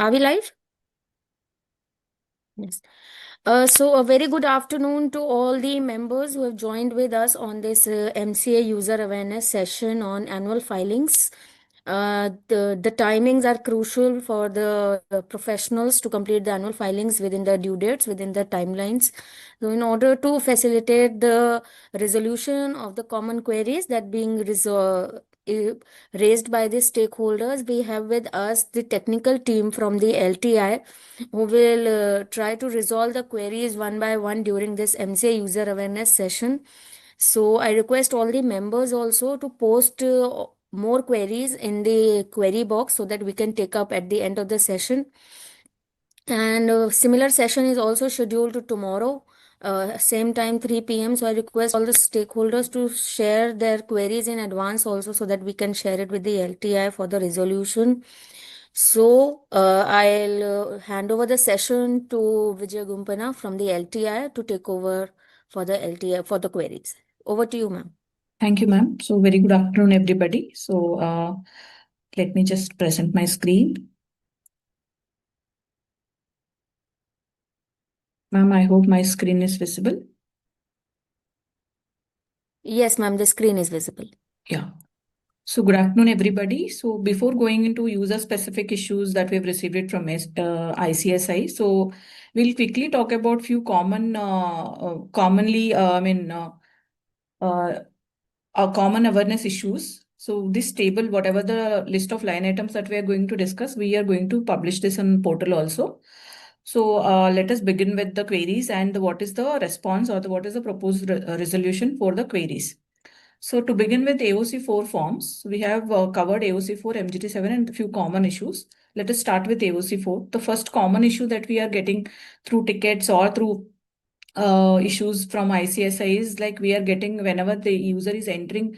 Are we live? Yes. So a very good afternoon to all the members who have joined with us on this MCA user awareness session on annual filings. The timings are crucial for the professionals to complete the annual filings within the due dates, within the timelines. So in order to facilitate the resolution of the common queries that being raised by the stakeholders, we have with us the technical team from the LTI who will try to resolve the queries one by one during this MCA user awareness session. So I request all the members also to post more queries in the query box so that we can take up at the end of the session. And similar session is also scheduled to tomorrow, same time 3 p.m. So I request all the stakeholders to share their queries in advance also so that we can share it with the LTI for the resolution. So I'll hand over the session to Vijay Gumpana from the LTI to take over for the LTI for the queries. Over to you, ma'am. Thank you, ma'am. So very good afternoon, everybody. So let me just present my screen. Ma'am, I hope my screen is visible. Yes, ma'am, the screen is visible. Yeah. So good afternoon, everybody. So before going into user-specific issues that we've received it from ICSI, so we'll quickly talk about few common awareness issues. So this table, whatever the list of line items that we are going to discuss, we are going to publish this on portal also. So let us begin with the queries and what is the response or what is the proposed resolution for the queries. So to begin with AOC4 forms, we have covered AOC4, MGT7 and a few common issues. Let us start with AOC4. The first common issue that we are getting through tickets or through issues from ICSI is like we are getting whenever the user is entering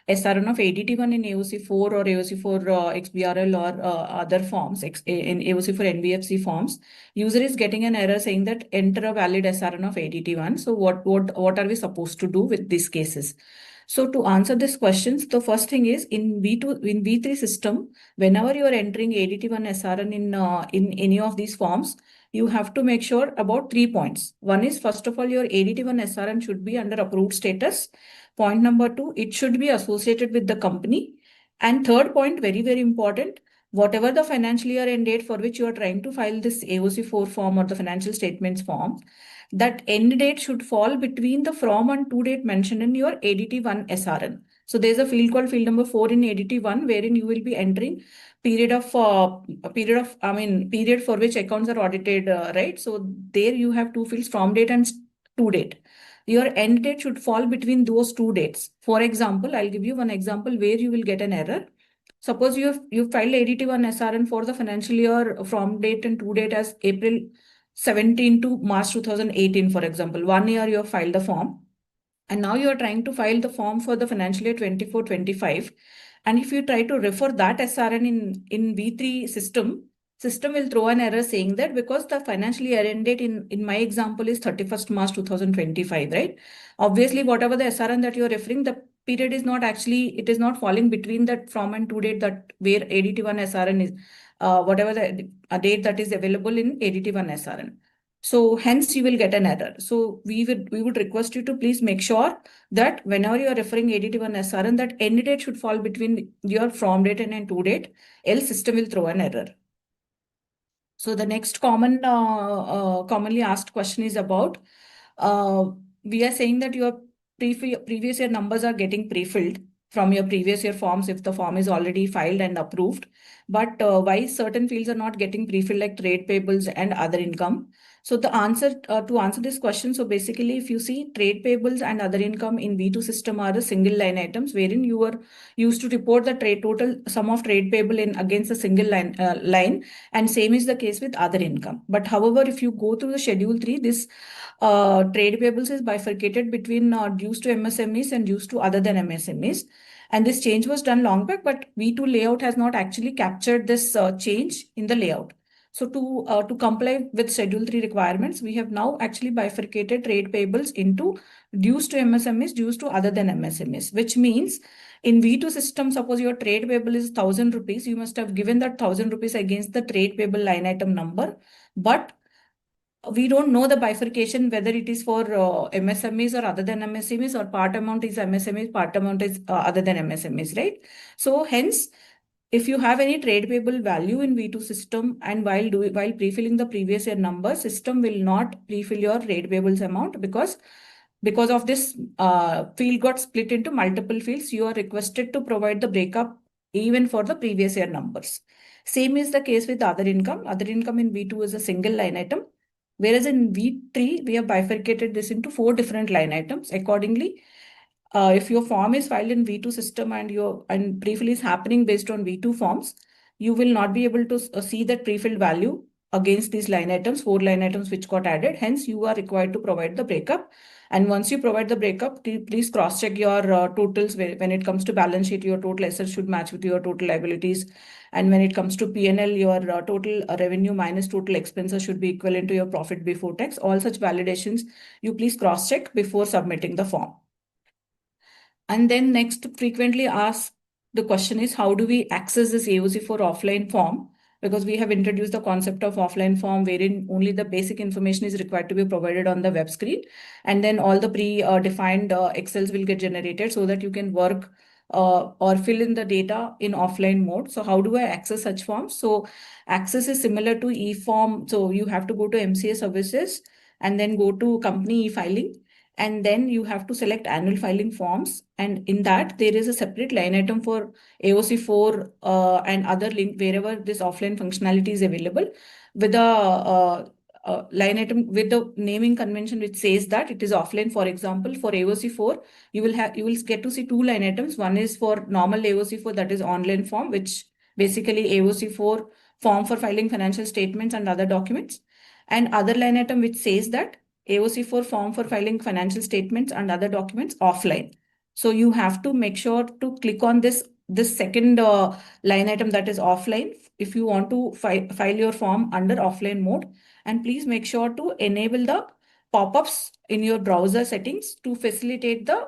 SRN of ADT1 in AOC4 or AOC4 XBRL or other forms in AOC4 NBFC forms, user is getting an error saying that enter a valid SRN of ADT1. So what are we supposed to do with these cases? So to answer these questions, the first thing is in V3 system, whenever you are entering ADT1 SRN in any of these forms, you have to make sure about 3 points. One is, first of all, your ADT1 SRN should be under approved status. Point number 2, it should be associated with the company. And third point, very, very important, whatever the financial year end date for which you are trying to file this AOC4 form or the financial statements form, that end date should fall between the from and to date mentioned in your ADT1 SRN. So there's a field called field number 4 in ADT1 wherein you will be entering period for which accounts are audited, right? So there you have two fields, from date and to date. Your end date should fall between those two dates. For example, I'll give you one example where you will get an error. Suppose you filed ADT1 SRN for the financial year from date and to date as April 17 to March 2018, for example. 1 year you have filed the form. And now you are trying to file the form for the financial year 24-25. And if you try to refer that SRN in V3 system will throw an error saying that because the financial year end date in my example is 31st March 2025, right? Obviously, whatever the SRN that you are referring, the period is not actually, it is not falling between that from and to date that where ADT1 SRN is, whatever the date that is available in ADT1 SRN. So hence you will get an error. So we would request you to please make sure that whenever you are referring ADT1 SRN, that end date should fall between your from date and to date, else system will throw an error. So the next commonly asked question is about, we are saying that your previous year numbers are getting pre-filled from your previous year forms if the form is already filed and approved. But why certain fields are not getting pre-filled like trade payables and other income? So the answer to answer this question, so basically if you see trade payables and other income in V2 system are the single line items wherein you were used to report the trade total sum of trade payable in against a single line, and same is the case with other income. But however, if you go through the schedule 3, this trade payables is bifurcated between dues to MSMEs and dues to other than MSMEs. And this change was done long back, but V2 layout has not actually captured this change in the layout. So to comply with Schedule 3 requirements, we have now actually bifurcated trade payables into dues to MSMEs, dues to other than MSMEs, which means In V2 system, suppose your trade payable is 1,000 rupees, you must have given that 1,000 rupees against the trade payable line item number. But we don't know the bifurcation, whether it is for MSMEs or other than MSMEs, or part amount is MSMEs, part amount is other than MSMEs, right? So hence, if you have any trade payable value in V2 system, and while pre-filling the previous year number, system will not pre-fill your trade payables amount, because of this field got split into multiple fields. You are requested to provide the breakup even for the previous year numbers. Same is the case with other income. Other income in V2 is a single line item, whereas in V3 we have bifurcated this into 4 different line items. Accordingly, if your form is filed in V2 system and pre-fill is happening based on V2 forms, you will not be able to see that pre-filled value against these line items, 4 line items which got added. Hence, you are required to provide the breakup. And once you provide the breakup, please cross-check your totals. When it comes to balance sheet, your total assets should match with your total liabilities. And when it comes to P&L, your total revenue minus total expenses should be equivalent to your profit before tax. All such validations, you please cross-check before submitting the form. And then next, frequently asked the question is, how do we access this AOC4 offline form? Because we have introduced the concept of offline form, wherein only the basic information is required to be provided on the web screen. And then all the pre-defined Excels will get generated so that you can work or fill in the data in offline mode. So how do I access such forms? So access is similar to e-form. So you have to go to MCA services and then go to company e-filing. And then you have to select annual filing forms. And in that, there is a separate line item for AOC4 and other link wherever this offline functionality is available, with a line item with the naming convention which says that it is offline. For example, for AOC4, you will get to see 2 line items. One is for normal AOC4, that is online form, which basically AOC4 form for filing financial statements and other documents. And other line item which says that AOC4 form for filing financial statements and other documents offline. So you have to make sure to click on this second line item, that is offline, if you want to file your form under offline mode. And please make sure to enable the pop-ups in your browser settings to facilitate the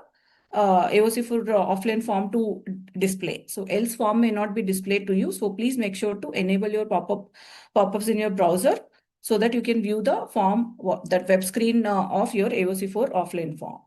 AOC4 offline form to display. So else form may not be displayed to you. So please make sure to enable your pop-ups in your browser, so that you can view the form, that web screen of your AOC4 offline form.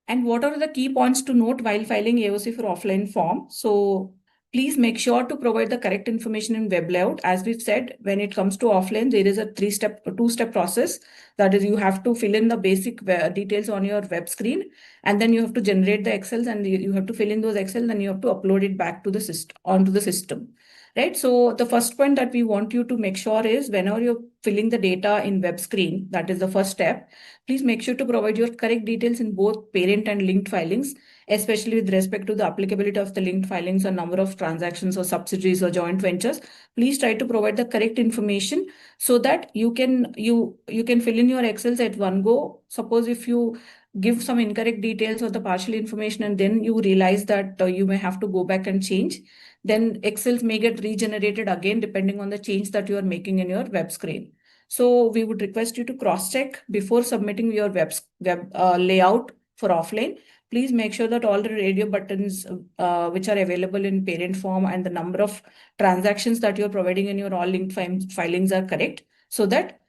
And what are the key points to note while filing AOC4 offline form? So please make sure to provide the correct information in web layout. As we've said, when it comes to offline, there is a two-step process. That is, you have to fill in the basic details on your web screen, and then you have to generate the Excels, and you have to fill in those Excel, and you have to upload it back to the system, onto the system. Right. So the first point that we want you to make sure is, whenever you're filling the data in web screen, that is the first step, please make sure to provide your correct details in both parent and linked filings, especially with respect to the applicability of the linked filings or number of transactions or subsidiaries or joint ventures. Please try to provide the correct information so that you can fill in your Excels at one go. Suppose if you give some incorrect details or the partial information and then you realize that you may have to go back and change, then Excel may get regenerated again depending on the change that you are making in your web screen. So we would request you to cross-check before submitting your web layout for offline. Please make sure that all the radio buttons which are available in parent form and the number of transactions that you're providing in your all linked filings are correct, so that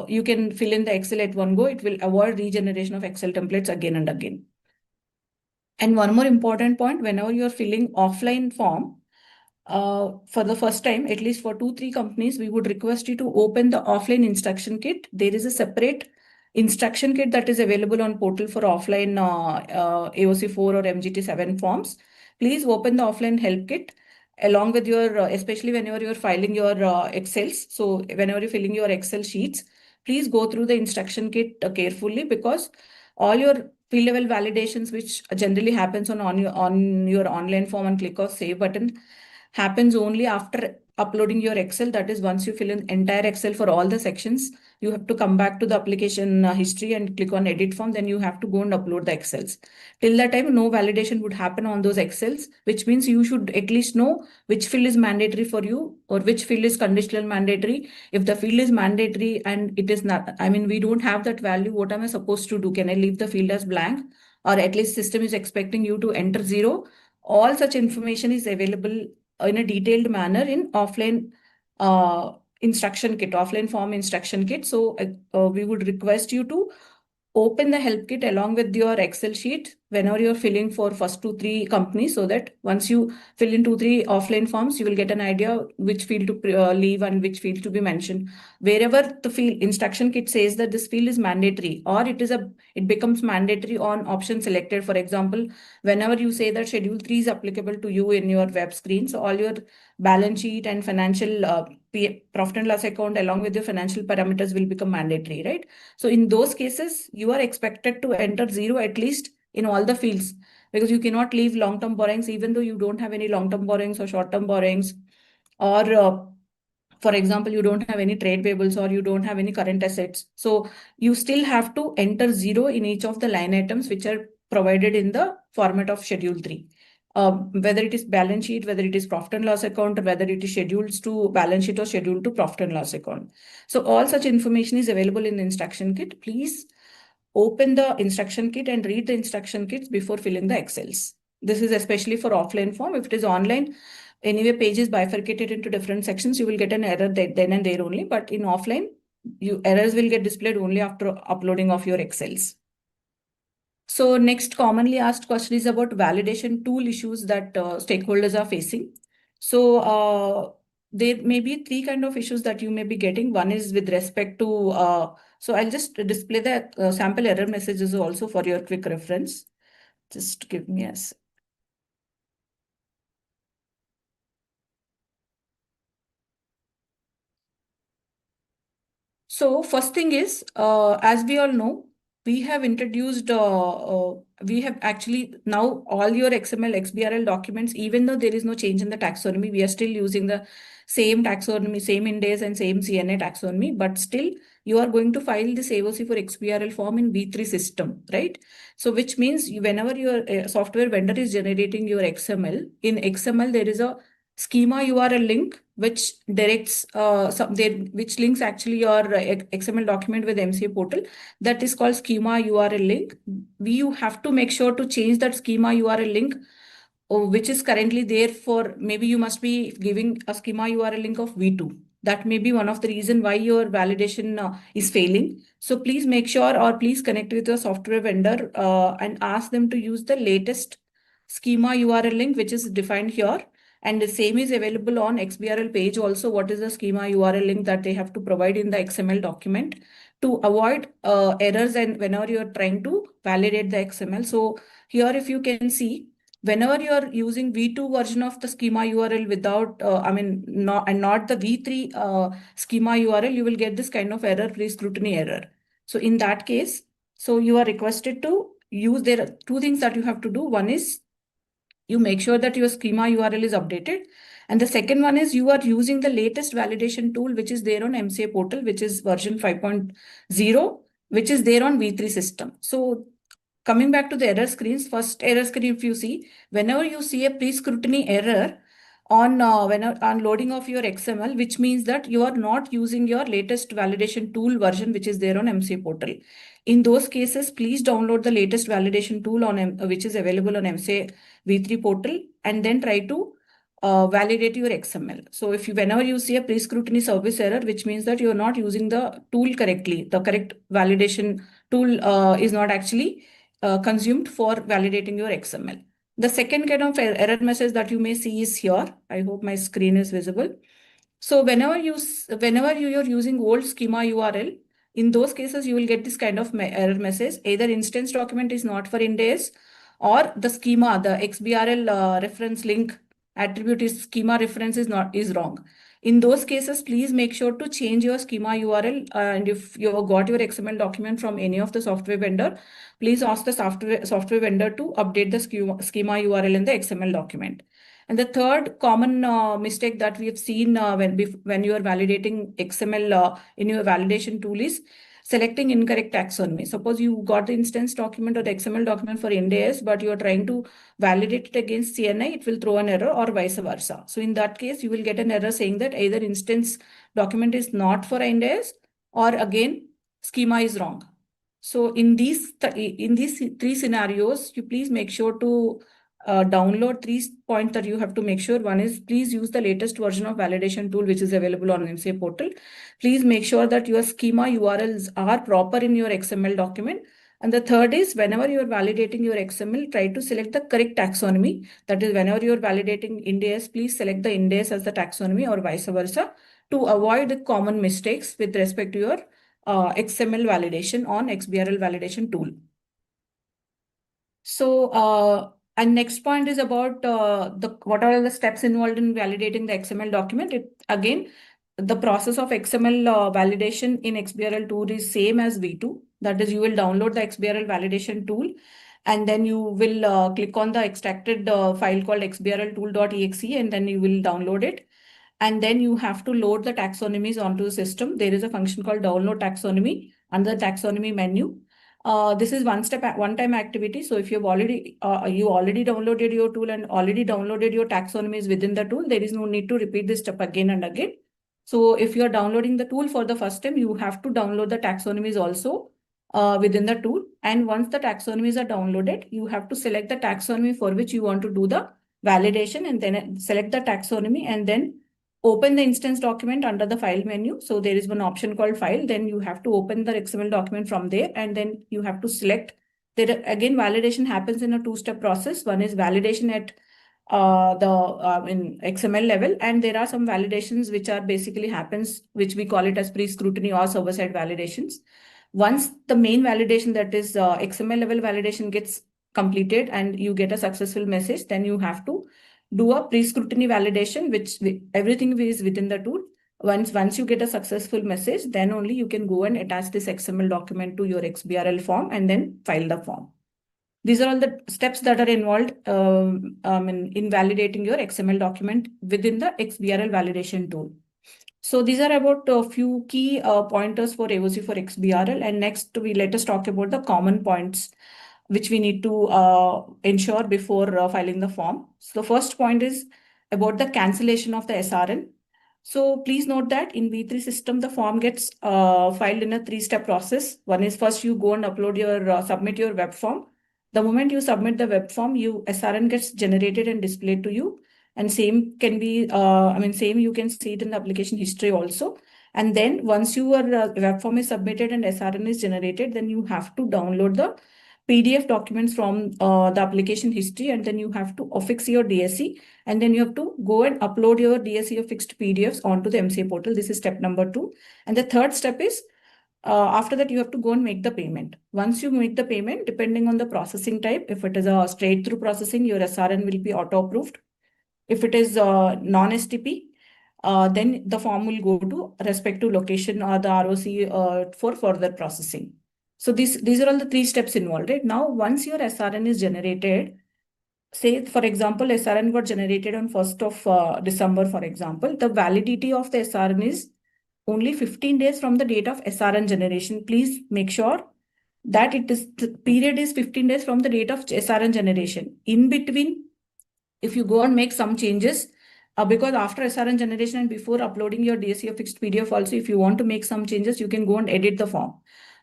you can fill in the Excel at one go. It will avoid regeneration of Excel templates again and again. And one more important point, whenever you're filling offline form, for the first time, at least for 2-3 companies, we would request you to open the offline instruction kit. There is a separate instruction kit that is available on portal for offline AOC4 or MGT7 forms. Please open the offline help kit along with your, especially whenever you're filing your Excels. So whenever you're filling your Excel sheets, please go through the instruction kit carefully, because all your field level validations, which generally happens on your online form and click of save button, happens only after uploading your Excel. That is, once you fill in entire Excel for all the sections, you have to come back to the application history and click on edit form. Then you have to go and upload the Excels. Till that time, no validation would happen on those Excels, which means you should at least know which field is mandatory for you or which field is conditional mandatory. If the field is mandatory and it is not, I mean, we don't have that value, what am I supposed to do? Can I leave the field as blank? or at least system is expecting you to enter 0. All such information is available in a detailed manner in offline instruction kit, offline form instruction kit. So we would request you to open the help kit along with your Excel sheet whenever you're filling for first 2-3 companies, so that once you fill in 2-3 offline forms, you will get an idea which field to leave and which field to be mentioned. Wherever the field instruction kit says that this field is mandatory, or it becomes mandatory on option selected. For example, whenever you say that schedule 3 is applicable to you in your web screen, so all your balance sheet and financial profit and loss account along with your financial parameters will become mandatory, right? So in those cases, you are expected to enter 0 at least in all the fields, because you cannot leave long-term borrowings even though you don't have any long-term borrowings or short-term borrowings, or for example, you don't have any trade payables or you don't have any current assets. So you still have to enter 0 in each of the line items which are provided in the format of Schedule 3. Whether it is balance sheet, whether it is profit and loss account, or whether it is schedules to balance sheet or schedule to profit and loss account. So all such information is available in the instruction kit. Please open the instruction kit and read the instruction kits before filling the Excels. This is especially for offline form. If it is online, anyway, pages bifurcated into different sections, you will get an error then and there only. But in offline, errors will get displayed only after uploading of your Excels. So next commonly asked question is about validation tool issues that stakeholders are facing. So there may be 3 kind of issues that you may be getting. One is with respect to, so I'll just display the sample error messages also for your quick reference. Just give me a So first thing is, as we all know, we have introduced, we have actually now all your XML, XBRL documents, even though there is no change in the taxonomy, we are still using the same taxonomy, same index and same CNA taxonomy, but still you are going to file this AOC for XBRL form in V3 system, right? So which means whenever your software vendor is generating your XML, in XML there is a schema URL link which directs which links actually your XML document with MCA portal. That is called schema URL link. You have to make sure to change that schema URL link, which is currently there for, maybe you must be giving a schema URL link of V2. That may be one of the reason why your validation is failing. So please make sure, or please connect with your software vendor and ask them to use the latest schema URL link, which is defined here. And the same is available on XBRL page also. What is the schema URL link that they have to provide in the XML document to avoid errors and whenever you're trying to validate the XML. So here, if you can see, whenever you're using V2 version of the schema URL without, not the V3 schema URL, you will get this kind of error, pre-scrutiny error. So in that case, so you are requested to use, there are 2 things that you have to do. One is you make sure that your schema URL is updated. And the second one is you are using the latest validation tool, which is there on MCA portal, which is version 5.0, which is there on V3 system. So coming back to the error screens, first error screen, if you see, whenever you see a pre-scrutiny error on on loading of your XML, which means that you are not using your latest validation tool version, which is there on MCA portal. In those cases, please download the latest validation tool on which is available on MCA V3 portal, and then try to validate your XML. So if you, whenever you see a pre-scrutiny service error, which means that you are not using the tool correctly, the correct validation tool is not actually consumed for validating your XML. The second kind of error message that you may see is here. I hope my screen is visible. So whenever you are using old schema URL, in those cases, you will get this kind of error message. Either instance document is not for index, or the schema, the XBRL reference link attribute is schema reference is wrong. In those cases, please make sure to change your schema URL. And if you have got your XML document from any of the software vendor, please ask the software vendor to update the schema URL in the XML document. And the third common mistake that we have seen when you are validating XML in your validation tool is selecting incorrect taxonomy. Suppose you got the instance document or the XML document for IND-AS, but you are trying to validate it against CNI, it will throw an error, or vice versa. So in that case, you will get an error saying that either instance document is not for IND-AS, or again, schema is wrong. So in these three scenarios, you please make sure to download 3 points that you have to make sure. One is please use the latest version of validation tool which is available on MCA portal. Please make sure that your schema URLs are proper in your XML document. And the third is whenever you are validating your XML, try to select the correct taxonomy. That is, whenever you are validating Ind AS, please select the Ind AS as the taxonomy or vice versa to avoid the common mistakes with respect to your XML validation on XBRL validation tool. So, and next point is about what are the steps involved in validating the XML document. Again, the process of XML validation in XBRL tool is same as V2. That is, you will download the XBRL validation tool, and then you will click on the extracted file called xbrl-tool.exe, and then you will download it. And then you have to load the taxonomies onto the system. There is a function called download taxonomy under the taxonomy menu. This is one-time activity. So if you've already downloaded your tool and already downloaded your taxonomies within the tool, there is no need to repeat this step again and again. So if you're downloading the tool for the first time, you have to download the taxonomies also within the tool. And once the taxonomies are downloaded, you have to select the taxonomy for which you want to do the validation, and then select the taxonomy and then open the instance document under the file menu. So there is one option called file. Then you have to open the XML document from there, and then you have to select. There again, validation happens in a two-step process. One is validation at in XML level, and there are some validations which are basically happens, which we call it as pre-scrutiny or server-side validations. Once the main validation, that is XML level validation, gets completed and you get a successful message, then you have to do a pre-scrutiny validation, which everything is within the tool. Once you get a successful message, then only you can go and attach this XML document to your XBRL form and then file the form. These are all the steps that are involved in validating your XML document within the XBRL validation tool. So these are about a few key pointers for AOC for XBRL. And next, let us talk about the common points which we need to ensure before filing the form. So the first point is about the cancellation of the SRN. So please note that in V3 system, the form gets filed in a 3-step process. One is first you go and upload your, submit your web form. The moment you submit the web form, SRN gets generated and displayed to you. And same can be, same you can see it in the application history also. And then once your web form is submitted and SRN is generated, then you have to download the PDF documents from the application history, and then you have to affix your DSC, and then you have to go and upload your DSC affixed PDFs onto the MCA portal. This is step number 2. And the third step is after that, you have to go and make the payment. Once you make the payment, depending on the processing type, if it is a straight through processing, your SRN will be auto approved. If it is non-STP, then the form will go to respective location or the ROC for further processing. So these are all the 3 steps involved, right? Now, once your SRN is generated, say, for example, SRN got generated on 1st of December, for example, the validity of the SRN is only 15 days from the date of SRN generation. Please make sure that the period is 15 days from the date of SRN generation. In between, if you go and make some changes, because after SRN generation and before uploading your DSC affixed PDF also, if you want to make some changes, you can go and edit the form.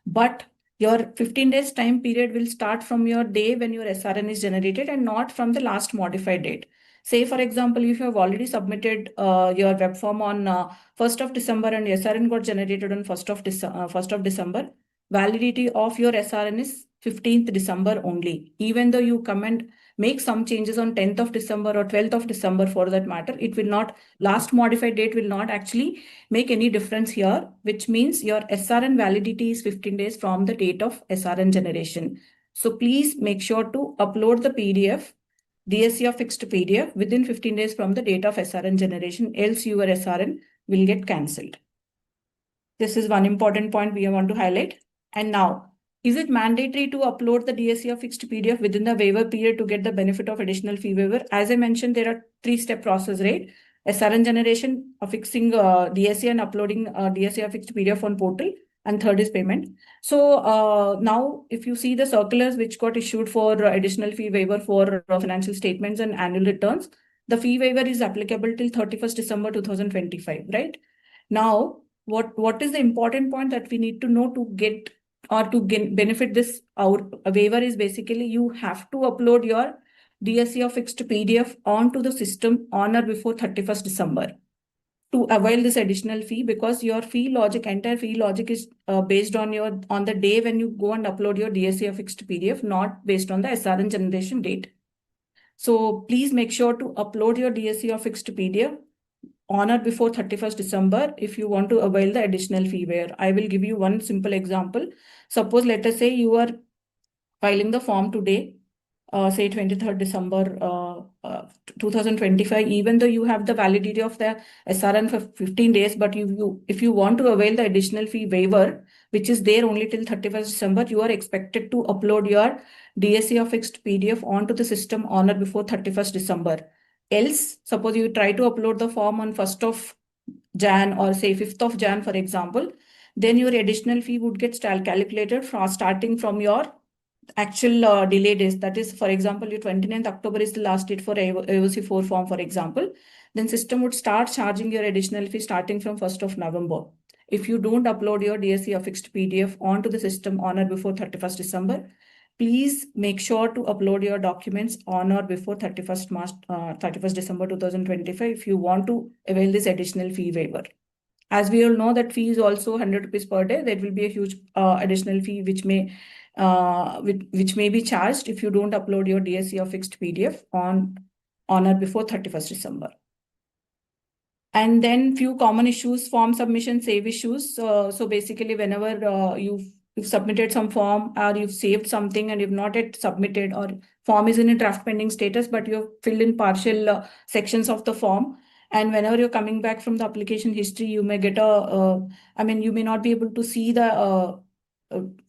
But your 15 days time period will start from your day when your SRN is generated and not from the last modified date. Say, for example, if you have already submitted your web form on 1st of December and SRN got generated on 1st of December, validity of your SRN is 15th December only. Even though you come and make some changes on 10th of December or 12th of December for that matter, it will not, last modified date will not actually make any difference here, which means your SRN validity is 15 days from the date of SRN generation. So please make sure to upload the PDF, DSC affixed PDF within 15 days from the date of SRN generation, else your SRN will get cancelled. This is one important point we want to highlight. And now, is it mandatory to upload the DSC affixed PDF within the waiver period to get the benefit of additional fee waiver? As I mentioned, there are 3-step process, right? SRN generation, affixing DSC and uploading DSC affixed PDF on portal, and third is payment. So now, if you see the circulars which got issued for additional fee waiver for financial statements and annual returns, the fee waiver is applicable till 31st December 2025, right? Now, what is the important point that we need to know to get or to benefit this waiver is basically you have to upload your DSC of fixed PDF onto the system on or before 31st December to avail this additional fee, because your entire fee logic is based on the day when you go and upload your DSC of fixed PDF, not based on the SRN generation date. So please make sure to upload your DSC of fixed PDF on or before 31st December if you want to avail the additional fee waiver. I will give you one simple example. Suppose, let us say you are filing the form today, say 23rd December 2025, even though you have the validity of the SRN for 15 days, but if you want to avail the additional fee waiver, which is there only till 31st December, you are expected to upload your DSC of fixed PDF onto the system on or before 31st December. Else, suppose you try to upload the form on 1st of Jan or say 5th of Jan, for example, then your additional fee would get calculated starting from your actual delay days. That is, for example, your 29th October is the last date for AOC 4 form, for example. Then system would start charging your additional fee starting from 1st of November. If you don't upload your DSC or fixed PDF onto the system on or before 31st December, please make sure to upload your documents on or before 31st December 2025 if you want to avail this additional fee waiver. As we all know that fee is also 100 rupees per day. There will be a huge additional fee which may be charged if you don't upload your DSC or fixed PDF on or before 31st December. And then few common issues, form submission, save issues. So basically, whenever you've submitted some form or you've saved something and you've not yet submitted, or form is in a draft pending status, but you've filled in partial sections of the form. And whenever you're coming back from the application history, you may get you may not be able to see the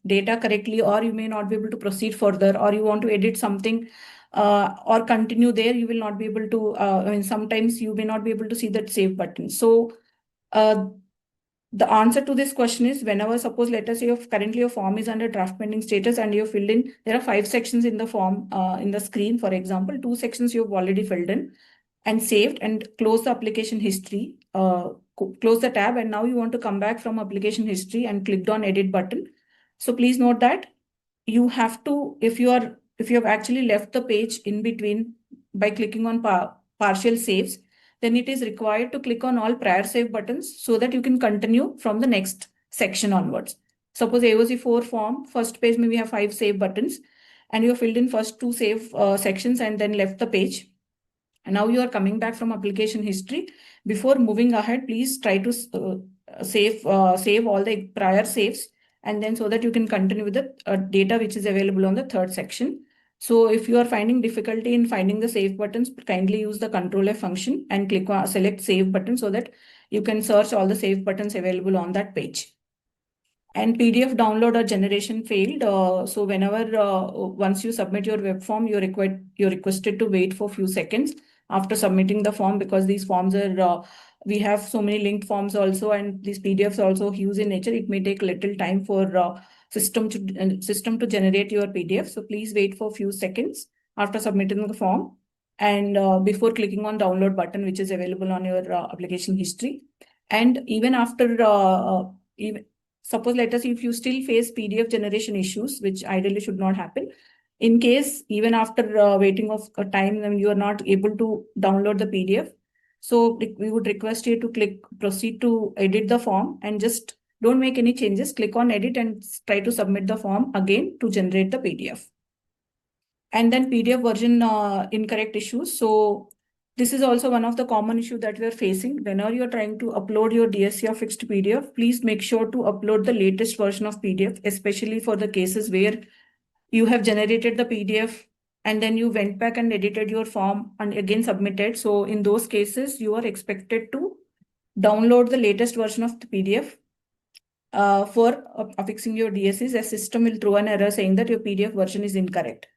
data correctly, or you may not be able to proceed further, or you want to edit something or continue there, you will not be able to, sometimes you may not be able to see that save button. So the answer to this question is, whenever, suppose, let us say currently your form is under draft pending status and you filled in, there are 5 sections in the form, in the screen, for example, 2 sections you've already filled in and saved and close the application history, close the tab, and now you want to come back from application history and clicked on edit button. So please note that you have to, if you have actually left the page in between by clicking on partial saves, then it is required to click on all prior save buttons so that you can continue from the next section onwards. Suppose AOC 4 form, first page maybe have 5 save buttons and you have filled in first 2 save sections and then left the page. And now you are coming back from application history. Before moving ahead, please try to save all the prior saves, and then so that you can continue with the data which is available on the 3rd section. So if you are finding difficulty in finding the save buttons, kindly use the Control F function and click on select save button so that you can search all the save buttons available on that page. And PDF download or generation failed. So whenever once you submit your web form, you're requested to wait for a few seconds after submitting the form, because these forms are we have so many linked forms also, and these PDFs also huge in nature. It may take little time for system to generate your PDF. So please wait for a few seconds after submitting the form and before clicking on download button, which is available on your application history. And even after suppose, let us see, if you still face PDF generation issues, which ideally should not happen, in case even after waiting of a time when you are not able to download the PDF, so we would request you to proceed to edit the form and just don't make any changes. Click on edit and try to submit the form again to generate the PDF. And then PDF version incorrect issues. So this is also one of the common issues that we are facing. Whenever you are trying to upload your DSC or fixed PDF, please make sure to upload the latest version of PDF, especially for the cases where you have generated the PDF and then you went back and edited your form and again submitted. So in those cases, you are expected to download the latest version of the PDF for affixing your DSCs. A system will throw an error saying that your PDF version is incorrect.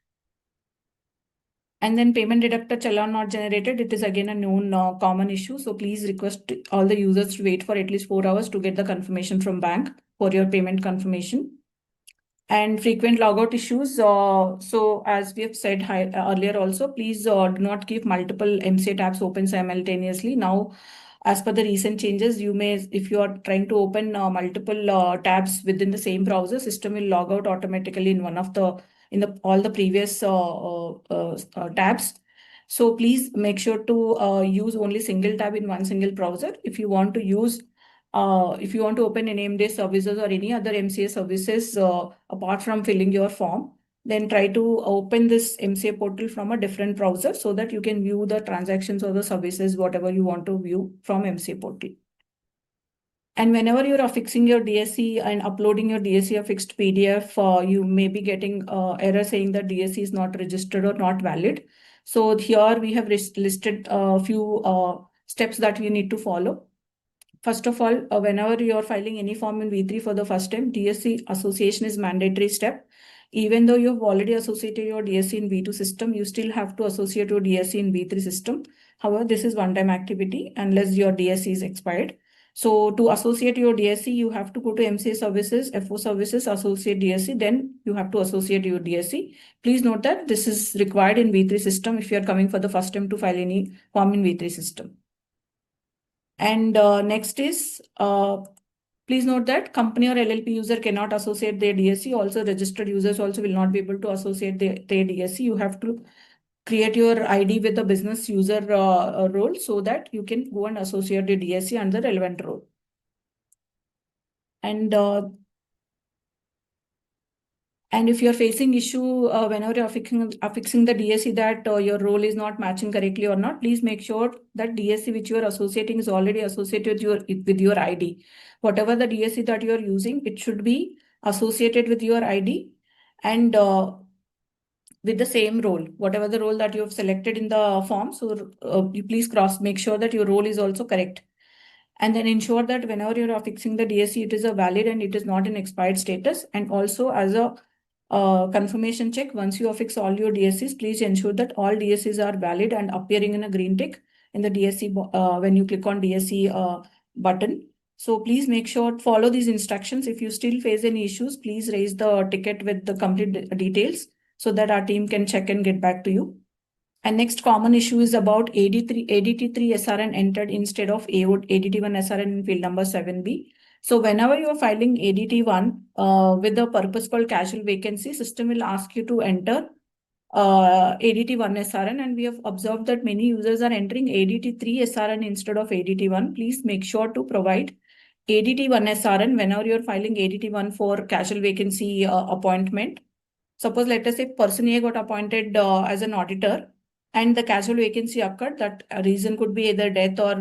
And then payment deductor challan not generated. It is again a known common issue. So please request all the users to wait for at least 4 hours to get the confirmation from bank for your payment confirmation. And frequent logout issues. So as we have said earlier also, please do not keep multiple MCA tabs open simultaneously. Now, as per the recent changes, you may, if you are trying to open multiple tabs within the same browser, system will log out automatically in one of the all the previous tabs. So please make sure to use only single tab in one single browser. If you want to use, if you want to open any MD services or any other MCA services apart from filling your form, then try to open this MCA portal from a different browser so that you can view the transactions or the services, whatever you want to view from MCA portal. And whenever you're affixing your DSC and uploading your DSC affixed PDF, you may be getting error saying that DSC is not registered or not valid. So here we have listed a few steps that you need to follow. First of all, whenever you are filing any form in V3 for the first time, DSC association is mandatory step. Even though you have already associated your DSC in V2 system, you still have to associate your DSC in V3 system. However, this is one-time activity unless your DSC is expired. So to associate your DSC, you have to go to MCA services, FO services, associate DSC, then you have to associate your DSC. Please note that this is required in V3 system if you are coming for the first time to file any form in V3 system. And next is, please note that company or LLP user cannot associate their DSC. Also, registered users also will not be able to associate their DSC. You have to create your ID with the business user role so that you can go and associate the DSC under the relevant role. And if you're facing issue whenever you're affixing the DSC that your role is not matching correctly or not, please make sure that DSC which you are associating is already associated with your ID. Whatever the DSC that you're using, it should be associated with your ID and with the same role, whatever the role that you have selected in the form. So you please make sure that your role is also correct. And then ensure that whenever you're affixing the DSC, it is a valid and it is not in expired status. And also as a confirmation check, once you affix all your DSCs, please ensure that all DSCs are valid and appearing in a green tick in the DSC when you click on DSC button. So please make sure follow these instructions. If you still face any issues, please raise the ticket with the complete details so that our team can check and get back to you. And next common issue is about ADT3 SRN entered instead of ADT1 SRN in field number 7B. So whenever you are filing ADT1 with the purpose called casual vacancy, system will ask you to enter ADT1 SRN, and we have observed that many users are entering ADT3 SRN instead of ADT1. Please make sure to provide ADT1 SRN whenever you are filing ADT1 for casual vacancy appointment. Suppose let us say person A got appointed as an auditor and the casual vacancy occurred. That reason could be either death or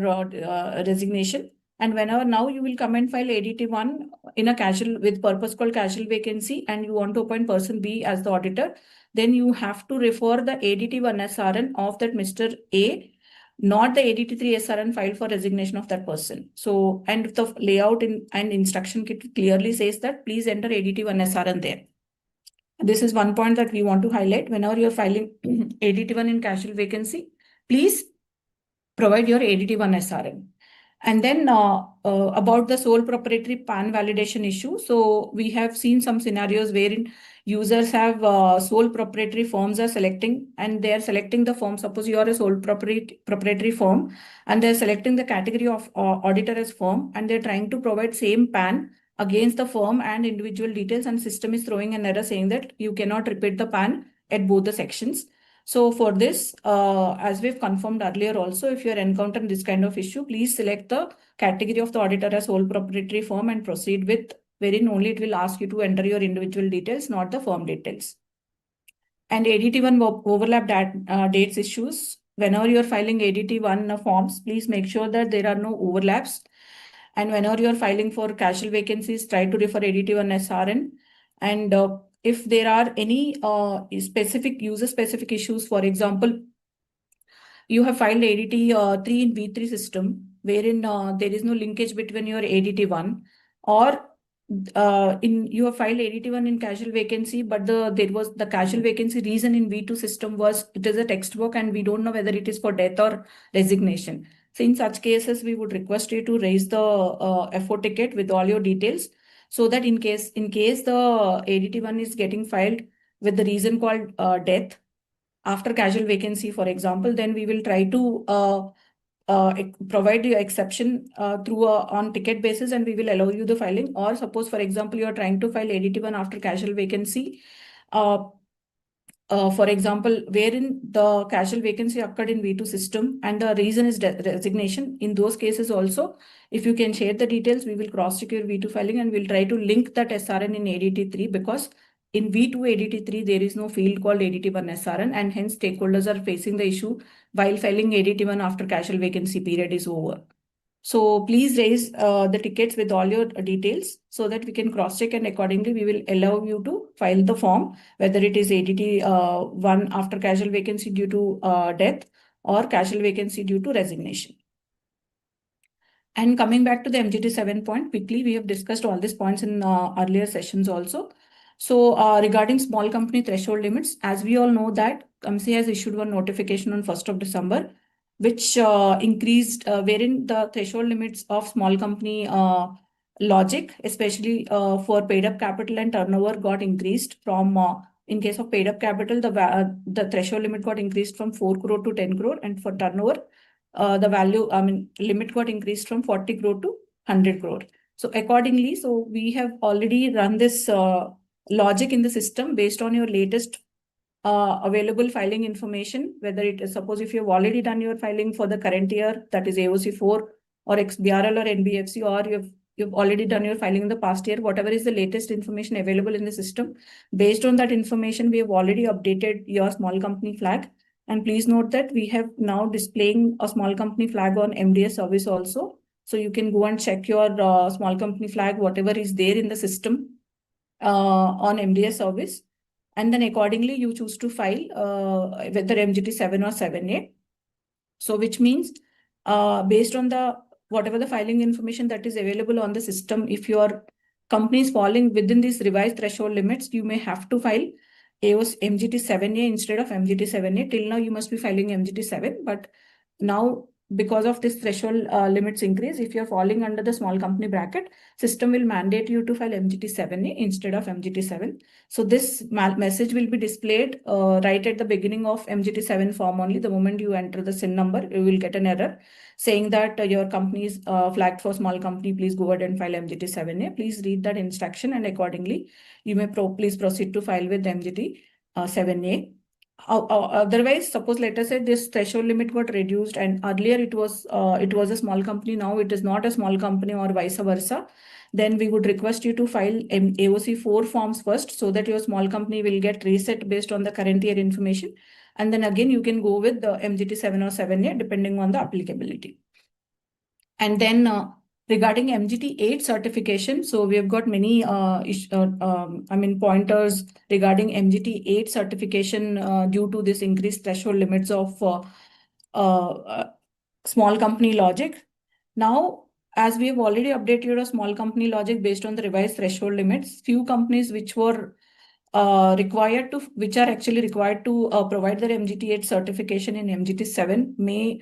resignation. And whenever now you will come and file ADT1 in a casual with purpose called casual vacancy and you want to appoint person B as the auditor, then you have to refer the ADT1 SRN of that Mr. A, not the ADT3 SRN filed for resignation of that person. So, and the layout and instruction kit clearly says that please enter ADT1 SRN there. This is one point that we want to highlight. Whenever you're filing ADT1 in casual vacancy, please provide your ADT1 SRN. And then about the sole proprietary PAN validation issue. So we have seen some scenarios wherein users have sole proprietary firms are selecting and they are selecting the firm. Suppose you are a sole proprietary firm and they're selecting the category of auditor as firm and they're trying to provide same PAN against the firm and individual details, and system is throwing an error saying that you cannot repeat the PAN at both the sections. So for this, as we've confirmed earlier also, if you're encountering this kind of issue, please select the category of the auditor as sole proprietary firm and proceed with wherein only it will ask you to enter your individual details, not the firm details. And ADT1 overlap dates issues. Whenever you're filing ADT1 forms, please make sure that there are no overlaps. And whenever you're filing for casual vacancies, try to refer ADT1 SRN. And if there are any specific user-specific issues, for example, you have filed ADT3 in V3 system, wherein there is no linkage between your ADT1, or you have filed ADT1 in casual vacancy, but there was the casual vacancy reason in V2 system was it is a textbook and we don't know whether it is for death or resignation. So in such cases, we would request you to raise the FO ticket with all your details so that in case the ADT1 is getting filed with the reason called death after casual vacancy, for example, then we will try to provide your exception through on ticket basis, and we will allow you the filing. Or suppose, for example, you are trying to file ADT1 after casual vacancy. For example, wherein the casual vacancy occurred in V2 system and the reason is resignation. In those cases also, if you can share the details, we will cross-check your V2 filing and we'll try to link that SRN in ADT3, because in V2 ADT3, there is no field called ADT1 SRN, and hence stakeholders are facing the issue while filing ADT1 after casual vacancy period is over. So please raise the tickets with all your details so that we can cross-check, and accordingly we will allow you to file the form, whether it is ADT 1 after casual vacancy due to death or casual vacancy due to resignation. And coming back to the MGT7 point, quickly, we have discussed all these points in earlier sessions also. So regarding small company threshold limits, as we all know that MCA has issued one notification on 1st of December, which increased, wherein the threshold limits of small company logic, especially for paid up capital and turnover, got increased from, in case of paid up capital, the threshold limit got increased from 4 crore to 10 crore, and for turnover, the value, limit got increased from 40 crore to 100 crore. So accordingly, so we have already run this logic in the system based on your latest available filing information, whether it is, suppose if you've already done your filing for the current year, that is AOC 4 or XBRL or NBFC, or you've already done your filing in the past year, whatever is the latest information available in the system. Based on that information, we have already updated your small company flag. And please note that we have now displaying a small company flag on MDS service also. So you can go and check your small company flag, whatever is there in the system on MDS service. And then accordingly, you choose to file whether MGT7 or 7A. So which means based on the whatever the filing information that is available on the system, if your company is falling within these revised threshold limits, you may have to file AOS MGT7A instead of MGT7A. Till now, you must be filing MGT7, but now because of this threshold limits increase, if you're falling under the small company bracket, system will mandate you to file MGT7A instead of MGT7. So this message will be displayed right at the beginning of MGT7 form only. The moment you enter the SIN number, you will get an error saying that your company is flagged for small company. Please go ahead and file MGT7A. Please read that instruction, and accordingly, you may please proceed to file with MGT7A. Otherwise, suppose let us say this threshold limit got reduced, and earlier it was a small company, now it is not a small company, or vice versa, then we would request you to file AOC 4 forms first, so that your small company will get reset based on the current year information. And then again, you can go with the MGT7 or 7A depending on the applicability. And then regarding MGT8 certification, so we have got many pointers regarding MGT8 certification due to this increased threshold limits of small company logic. Now, as we have already updated a small company logic based on the revised threshold limits, few companies which were which are actually required to provide their MGT8 certification in MGT7 may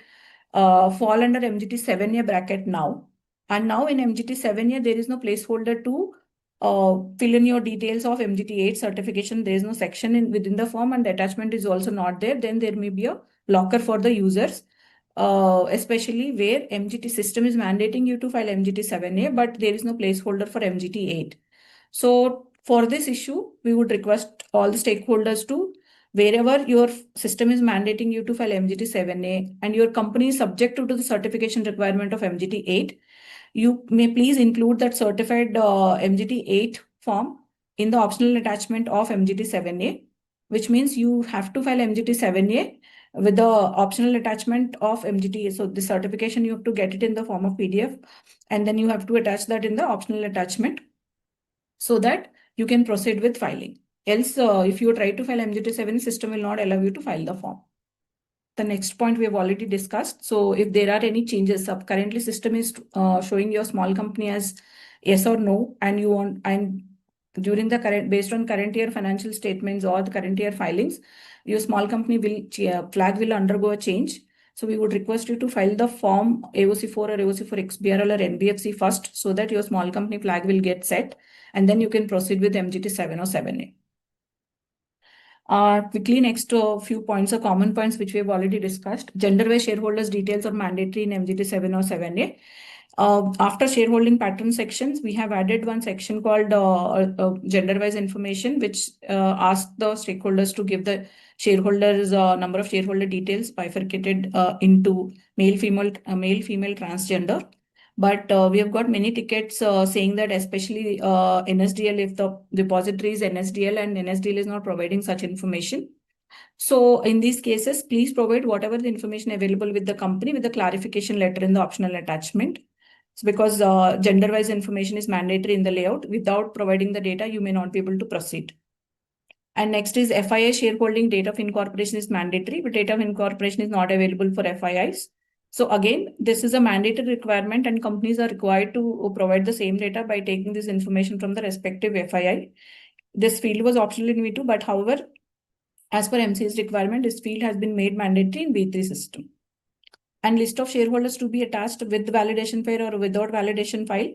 fall under MGT7A bracket now. And now in MGT7A, there is no placeholder to fill in your details of MGT8 certification. There is no section within the form, and the attachment is also not there. Then there may be a blocker for the users, especially where MGT system is mandating you to file MGT7A, but there is no placeholder for MGT8. So for this issue, we would request all the stakeholders to, wherever your system is mandating you to file MGT7A and your company is subject to the certification requirement of MGT8, you may please include that certified MGT8 form in the optional attachment of MGT7A, which means you have to file MGT7A with the optional attachment of MGT. So the certification, you have to get it in the form of PDF, and then you have to attach that in the optional attachment so that you can proceed with filing. Else, if you try to file MGT7, system will not allow you to file the form. The next point we have already discussed. So if there are any changes, currently system is showing your small company as yes or no, and you want, and during the current, based on current year financial statements or the current year filings, your small company will flag will undergo a change. So we would request you to file the form AOC4 or AOC4 XBRL or NBFC first, so that your small company flag will get set, and then you can proceed with MGT7 or 7A. Quickly, next a few points or common points which we have already discussed. Gender-wise shareholders details are mandatory in MGT7 or 7A. After shareholding pattern sections, we have added one section called gender-wise information, which asks the stakeholders to give the shareholders number of shareholder details bifurcated into male, female, transgender. But we have got many tickets saying that especially NSDL, if the depository is NSDL and NSDL is not providing such information. So in these cases, please provide whatever the information available with the company with the clarification letter in the optional attachment. So because gender-wise information is mandatory in the layout, without providing the data, you may not be able to proceed. And next is FII shareholding date of incorporation is mandatory, but date of incorporation is not available for FIIs. So again, this is a mandatory requirement and companies are required to provide the same data by taking this information from the respective FII. This field was optional in V2, but however, as per MCA's requirement, this field has been made mandatory in V3 system. And list of shareholders to be attached with validation file or without validation file.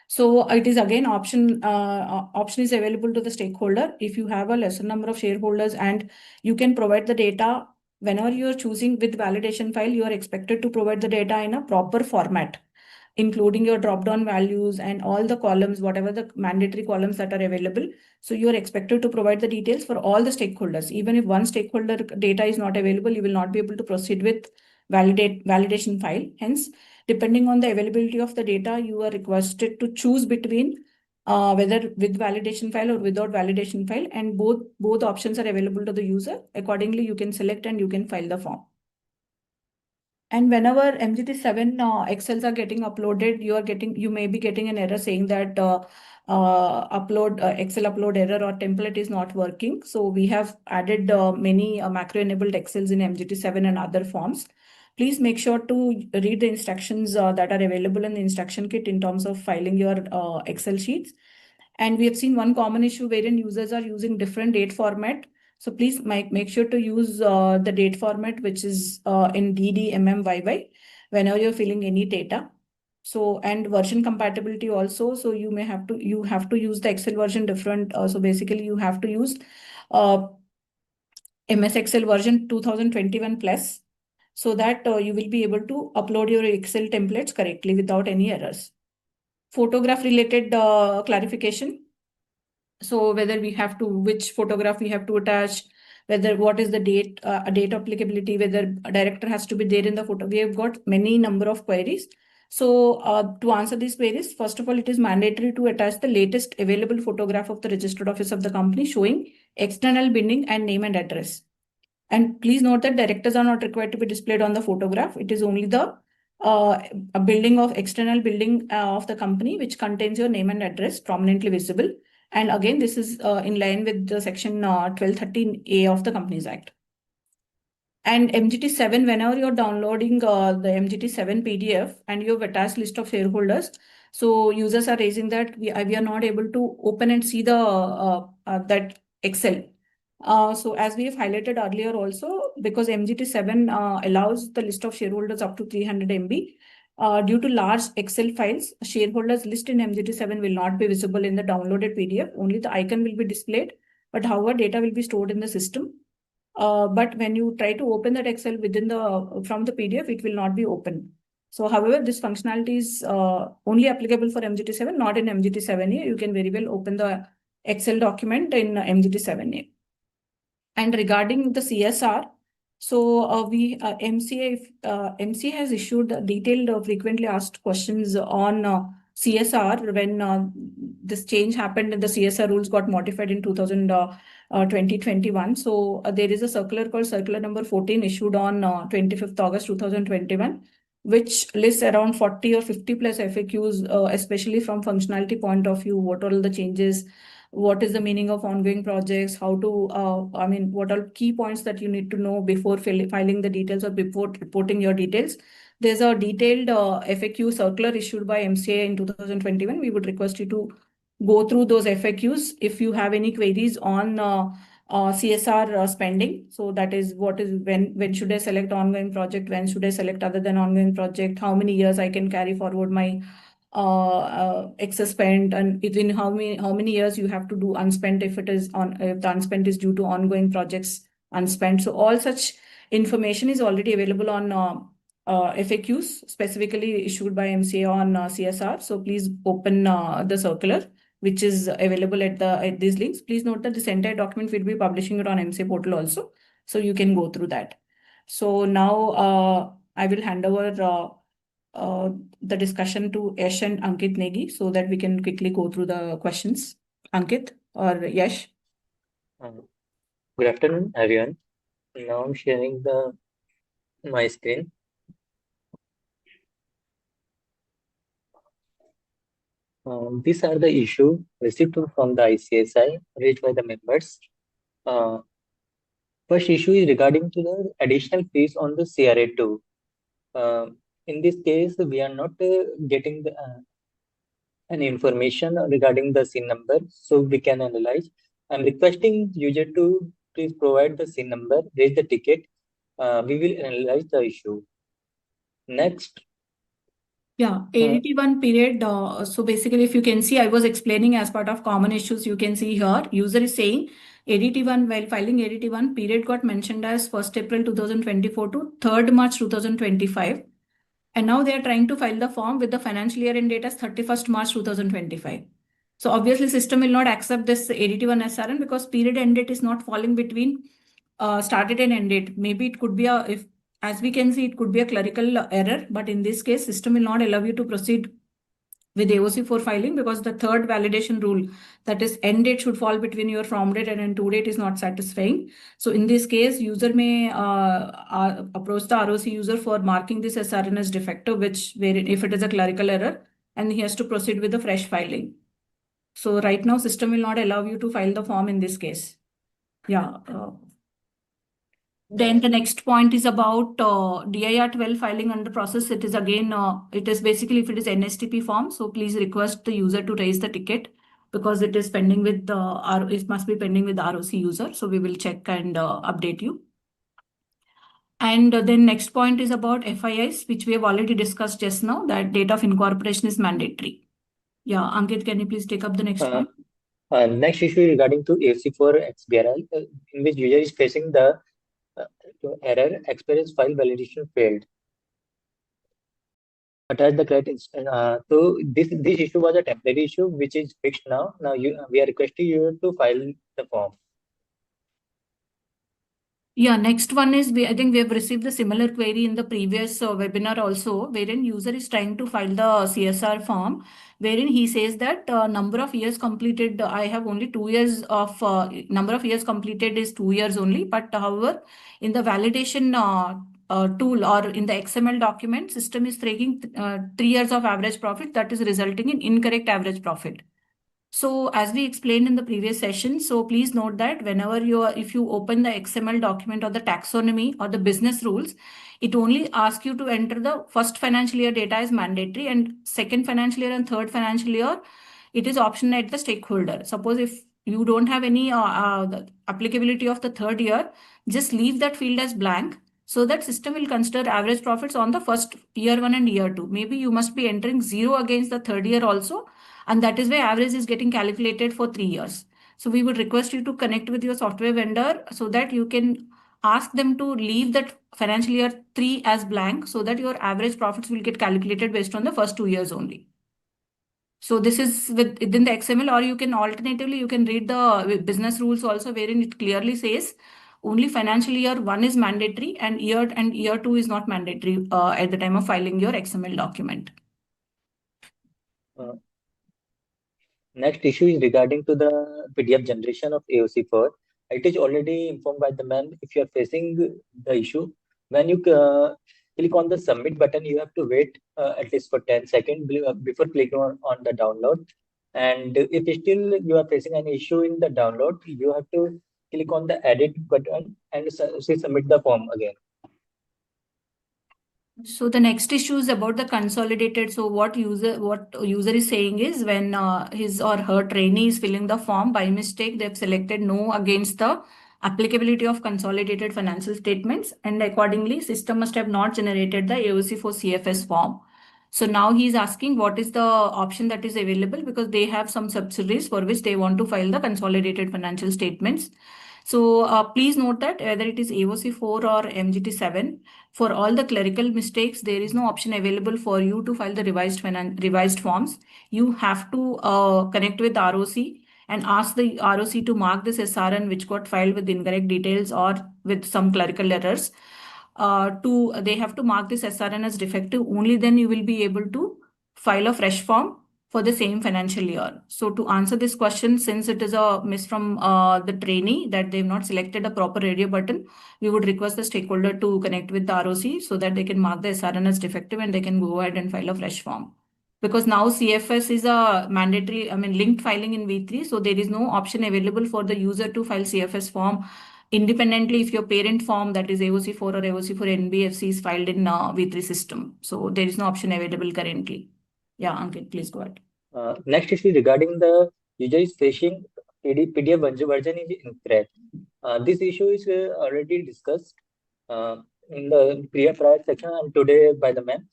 So it is again option is available to the stakeholder. If you have a lesser number of shareholders and you can provide the data whenever you are choosing with validation file, you are expected to provide the data in a proper format, including your drop-down values and all the columns, whatever the mandatory columns that are available. So you are expected to provide the details for all the stakeholders. Even if one stakeholder data is not available, you will not be able to proceed with validation file. Hence, depending on the availability of the data, you are requested to choose between whether with validation file or without validation file, and both options are available to the user. Accordingly, you can select and you can file the form. And whenever MGT7 Excels are getting uploaded, you may be getting an error saying that Excel upload error or template is not working. So we have added many macro enabled Excels in MGT7 and other forms. Please make sure to read the instructions that are available in the instruction kit in terms of filing your Excel sheets. And we have seen one common issue wherein users are using different date format. So please make sure to use the date format, which is in DDMMYY whenever you're filling any data. So, and version compatibility also. So you have to use the Excel version different. So basically you have to use MS Excel version 2021 plus, so that you will be able to upload your Excel templates correctly without any errors. Photograph related clarification. So whether which photograph we have to attach, what is the date applicability, whether a director has to be there in the photo. We have got many number of queries. So to answer these queries, first of all, it is mandatory to attach the latest available photograph of the registered office of the company showing external billing and name and address. And please note that directors are not required to be displayed on the photograph. It is only the external building of the company which contains your name and address prominently visible. And again, this is in line with the section 1213A of the Companies Act. And MGT7, whenever you're downloading the MGT7 PDF and you have attached list of shareholders, so users are raising that we are not able to open and see the that Excel. So as we have highlighted earlier also, because MGT7 allows the list of shareholders up to 300 MB, due to large Excel files, shareholders list in MGT7 will not be visible in the downloaded PDF. Only the icon will be displayed, but however, data will be stored in the system. But when you try to open that Excel from the PDF, it will not be open. So however, this functionality is only applicable for MGT7, not in MGT7A. You can very well open the Excel document in MGT7A. And regarding the CSR, so MCA has issued detailed frequently asked questions on CSR when this change happened and the CSR rules got modified in 2021. So there is a circular called Circular number 14 issued on 25th August 2021, which lists around 40 or 50 plus FAQs, especially from functionality point of view, what are all the changes, what is the meaning of ongoing projects, how to, what are key points that you need to know before filing the details or before reporting your details. There's a detailed FAQ circular issued by MCA in 2021. We would request you to go through those FAQs if you have any queries on CSR spending. So that is when should I select ongoing project, when should I select other than ongoing project, how many years I can carry forward my excess spent, and within how many years you have to do unspent if the unspent is due to ongoing projects unspent. So all such information is already available on FAQs specifically issued by MCA on CSR. So please open the circular which is available at these links. Please note that this entire document will be publishing it on MCA portal also, so you can go through that. So now I will hand over the discussion to Yash and Ankit Negi so that we can quickly go through the questions. Ankit or Yash? Good afternoon, everyone. Now I'm sharing my screen. These are the issues received from the ICSI raised by the members. First issue is regarding to the additional fees on the CRA2. In this case, we are not getting an information regarding the SIN number, so we can analyze. I'm requesting user to please provide the SIN number, raise the ticket. We will analyze the issue. Next. Yeah, ADT1 period. So basically, if you can see, I was explaining as part of common issues, you can see here, user is saying ADT1, while filing ADT1, period got mentioned as 1st April 2024 to 3rd March 2025. And now they are trying to file the form with the financial year end date as 31st March 2025. So obviously, system will not accept this ADT1 SRN because period end date is not falling between started and end date. Maybe it could be as we can see, it could be a clerical error, but in this case, system will not allow you to proceed with AOC for filing because the third validation rule, that is end date should fall between your from date and end to date, is not satisfying. So in this case, user may approach the ROC user for marking this SRN as defective, where if it is a clerical error, and he has to proceed with the fresh filing. So right now, system will not allow you to file the form in this case. Yeah. Then the next point is about DIR 12 filing under process. It is again, it is basically if it is NSTP form, so please request the user to raise the ticket because it is pending with it must be pending with the ROC user. So we will check and update you. And then next point is about FIIs, which we have already discussed just now, that date of incorporation is mandatory. Yeah, Ankit, can you please take up the next point? Next issue regarding to AC4 XBRL, in which user is facing the error, experience file validation failed. Attach the correct so this issue was a temporary issue which is fixed now. Now we are requesting you to file the form. Yeah, next one is I think we have received the similar query in the previous webinar also, wherein user is trying to file the CSR form, wherein he says that number of years completed, I have only 2 years of number of years completed is 2 years only, but however, in the validation tool or in the XML document, system is taking 3 years of average profit, that is resulting in incorrect average profit. So as we explained in the previous session, so please note that whenever if you open the XML document or the taxonomy or the business rules, it only asks you to enter the first financial year data as mandatory, and second financial year and third financial year, it is optional at the stakeholder. Suppose if you don't have any the applicability of the third year, just leave that field as blank so that system will consider average profits on the first year 1 and year 2. Maybe you must be entering 0 against the third year also, and that is why average is getting calculated for 3 years. So we would request you to connect with your software vendor so that you can ask them to leave that financial year 3 as blank so that your average profits will get calculated based on the first 2 years only. So this is within the XML, or you can alternatively, you can read the business rules also, wherein it clearly says only financial year 1 is mandatory and year 2 is not mandatory at the time of filing your XML document. Next issue is regarding to the PDF generation of AOC4. It is already informed by the man. If you are facing the issue, when you click on the submit button, you have to wait at least for 10 seconds before clicking on the download. And if still you are facing an issue in the download, you have to click on the edit button and submit the form again. So the next issue is about the consolidated. So what user is saying is when his or her trainee is filling the form by mistake, they've selected no against the applicability of consolidated financial statements, and accordingly system must have not generated the AOC for CFS form. So now he's asking what is the option that is available, because they have some subsidiaries for which they want to file the consolidated financial statements. So please note that whether it is AOC4 or MGT7, for all the clerical mistakes, there is no option available for you to file the revised forms. You have to connect with ROC and ask the ROC to mark this SRN which got filed with incorrect details or with some clerical errors. They have to mark this SRN as defective. Only then you will be able to file a fresh form for the same financial year. So to answer this question, since it is a miss from the trainee that they've not selected a proper radio button, we would request the stakeholder to connect with the ROC so that they can mark the SRN as defective and they can go ahead and file a fresh form. Because now CFS is a mandatory, linked filing in V3, so there is no option available for the user to file CFS form independently if your parent form, that is AOC4 or AOC4 NBFC, is filed in V3 system. So there is no option available currently. Yeah, Ankit, please go ahead. Next issue regarding the user is facing PDF version is incorrect. This issue is already discussed in the prior section and today by the man.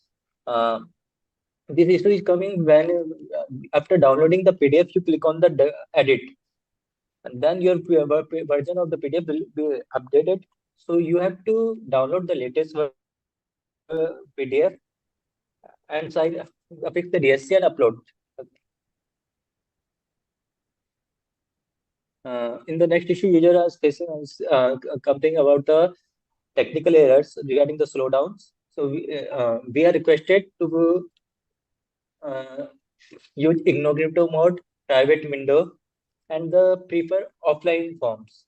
This issue is coming when after downloading the PDF, you click on the edit, and then your version of the PDF will be updated. So you have to download the latest PDF and affix the DSC and upload. In the next issue, user is facing something about the technical errors regarding the slowdowns. So we are requested to use incognito mode, private window, and the prefer offline forms.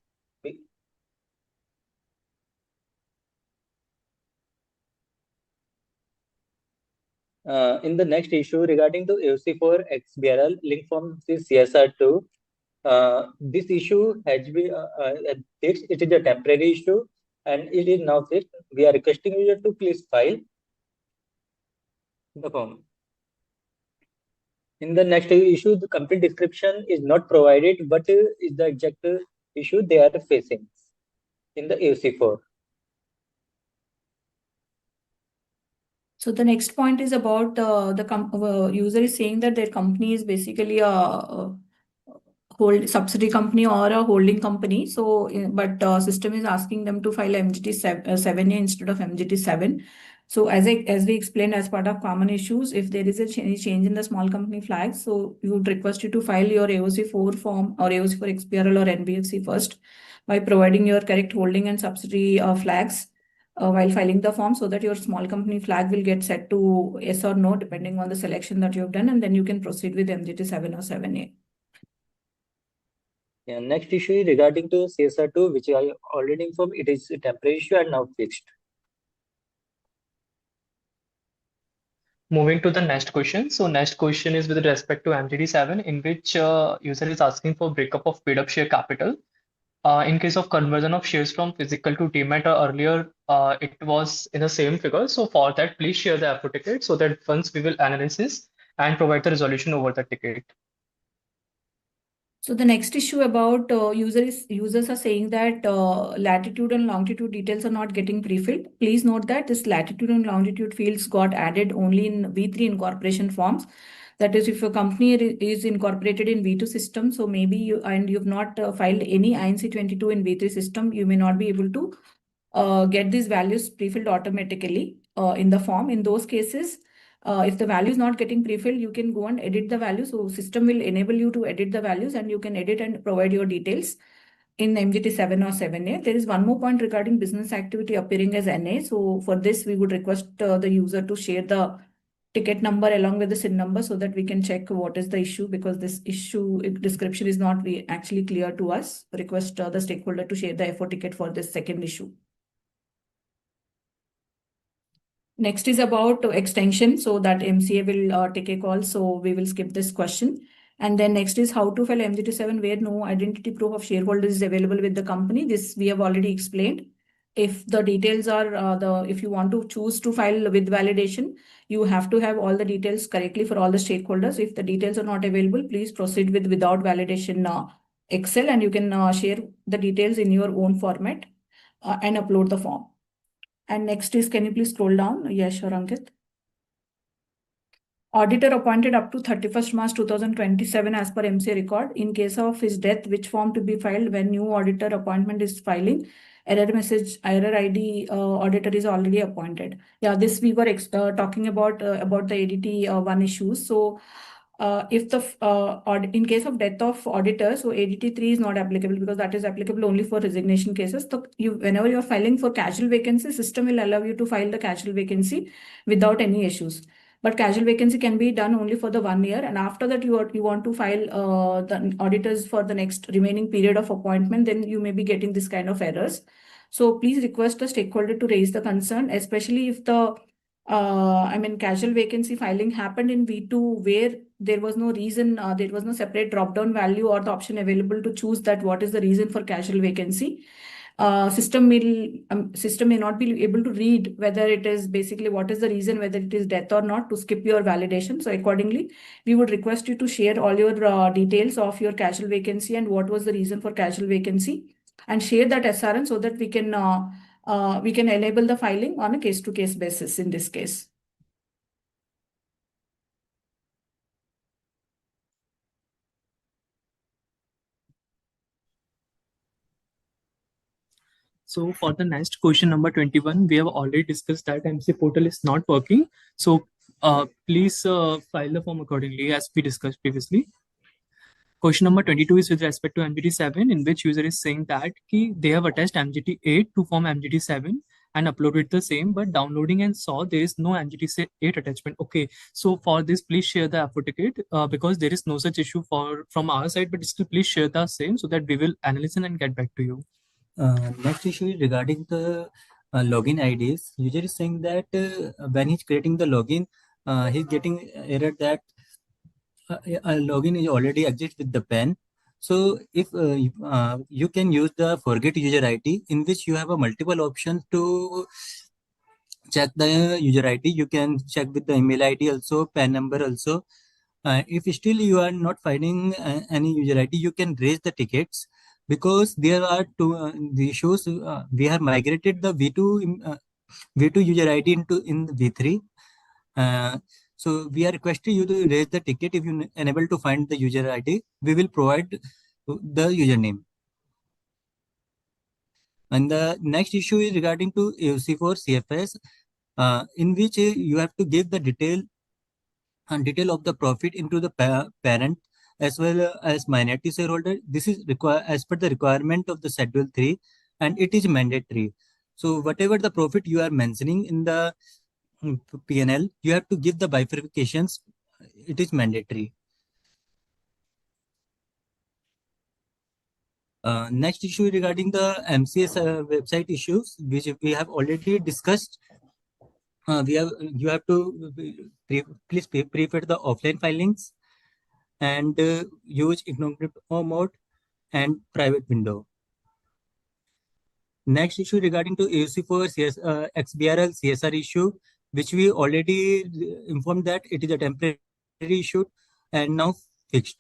In the next issue regarding the AOC4 XBRL link form is CSR2. This issue has been fixed. It is a temporary issue and it is now fixed. We are requesting user to please file the form. In the next issue, the complete description is not provided, but is the exact issue they are facing in the AOC4. So the next point is about the user is saying that their company is basically a subsidiary company or a holding company. So, but system is asking them to file MGT7 instead of MGT7. So as we explained as part of common issues, if there is a change in the small company flag, so we would request you to file your AOC4 form or AOC4 XBRL or NBFC first by providing your correct holding and subsidiary flags while filing the form, so that your small company flag will get set to yes or no depending on the selection that you have done, and then you can proceed with MGT7 or 7A. Yeah, next issue is regarding to CSR2, which I already informed. It is a temporary issue and now fixed. Moving to the next question. So next question is with respect to MGT7, in which user is asking for breakup of paid up share capital. In case of conversion of shares from physical to demat, earlier it was in the same figure. So for that, please share the FO ticket so that once we will analysis and provide the resolution over the ticket. So the next issue about users are saying that latitude and longitude details are not getting pre-filled. Please note that this latitude and longitude fields got added only in V3 incorporation forms. That is, if your company is incorporated in V2 system, so maybe you've not filed any INC 22 in V3 system, you may not be able to get these values pre-filled automatically in the form. In those cases, if the value is not getting pre-filled, you can go and edit the value. So system will enable you to edit the values and you can edit and provide your details in MGT7 or 7A. There is one more point regarding business activity appearing as NA. So for this, we would request the user to share the ticket number along with the SIN number so that we can check what is the issue, because this issue description is not actually clear to us. Request the stakeholder to share the FO ticket for this second issue. Next is about extension, so that MCA will take a call, so we will skip this question. And then next is how to file MGT7 where no identity proof of shareholders is available with the company. This we have already explained. If the details are if you want to choose to file with validation, you have to have all the details correctly for all the stakeholders. If the details are not available, please proceed with without validation Excel, and you can share the details in your own format and upload the form. And next is, can you please scroll down? Yes, sure, Ankit. Auditor appointed up to 31st March 2027 as per MCA record. In case of his death, which form to be filed when new auditor appointment is filing? Error message, error ID, auditor is already appointed. Yeah, this we were talking about the ADT one issues. So if the in case of death of auditor, so ADT 3 is not applicable because that is applicable only for resignation cases. So whenever you're filing for casual vacancy, system will allow you to file the casual vacancy without any issues. But casual vacancy can be done only for the 1 year, and after that you want to file the auditors for the next remaining period of appointment, then you may be getting this kind of errors. So please request the stakeholder to raise the concern, especially if the casual vacancy filing happened in V2 where there was no reason, there was no separate drop-down value or the option available to choose that what is the reason for casual vacancy. System may not be able to read whether it is basically what is the reason, whether it is death or not, to skip your validation. So accordingly, we would request you to share all your details of your casual vacancy and what was the reason for casual vacancy, and share that SRN so that we can enable the filing on a case-to-case basis in this case. So for the next question number 21, we have already discussed that MC portal is not working. So please file the form accordingly as we discussed previously. Question number 22 is with respect to MGT7, in which user is saying that they have attached MGT8 to form MGT7 and uploaded the same, but downloading and saw there is no MGT8 attachment. Okay, so for this, please share the affidavit because there is no such issue from our side, but still please share the same so that we will analyze and get back to you. Next issue is regarding the login IDs. User is saying that when he's creating the login, he's getting error that a login is already exists with the pen. So if you can use the forget user ID, in which you have a multiple options to check the user ID. You can check with the email ID also, PAN number also. If still you are not finding any user ID, you can raise the tickets, because there are the issues. We have migrated the V2 user ID in V3. So we are requesting you to raise the ticket. If you unable to find the user ID, we will provide the username. And the next issue is regarding to AOC for CFS, in which you have to give the detail of the profit into the parent as well as minority shareholder. This is required as per the requirement of the Schedule 3, and it is mandatory. So whatever the profit you are mentioning in the P&L, you have to give the bifurcations. It is mandatory. Next issue regarding the MCA website issues, which we have already discussed. You have to please prefer the offline filings and use incognito mode and private window. Next issue regarding to AOC for XBRL CSR issue, which we already informed that it is a temporary issue and now fixed.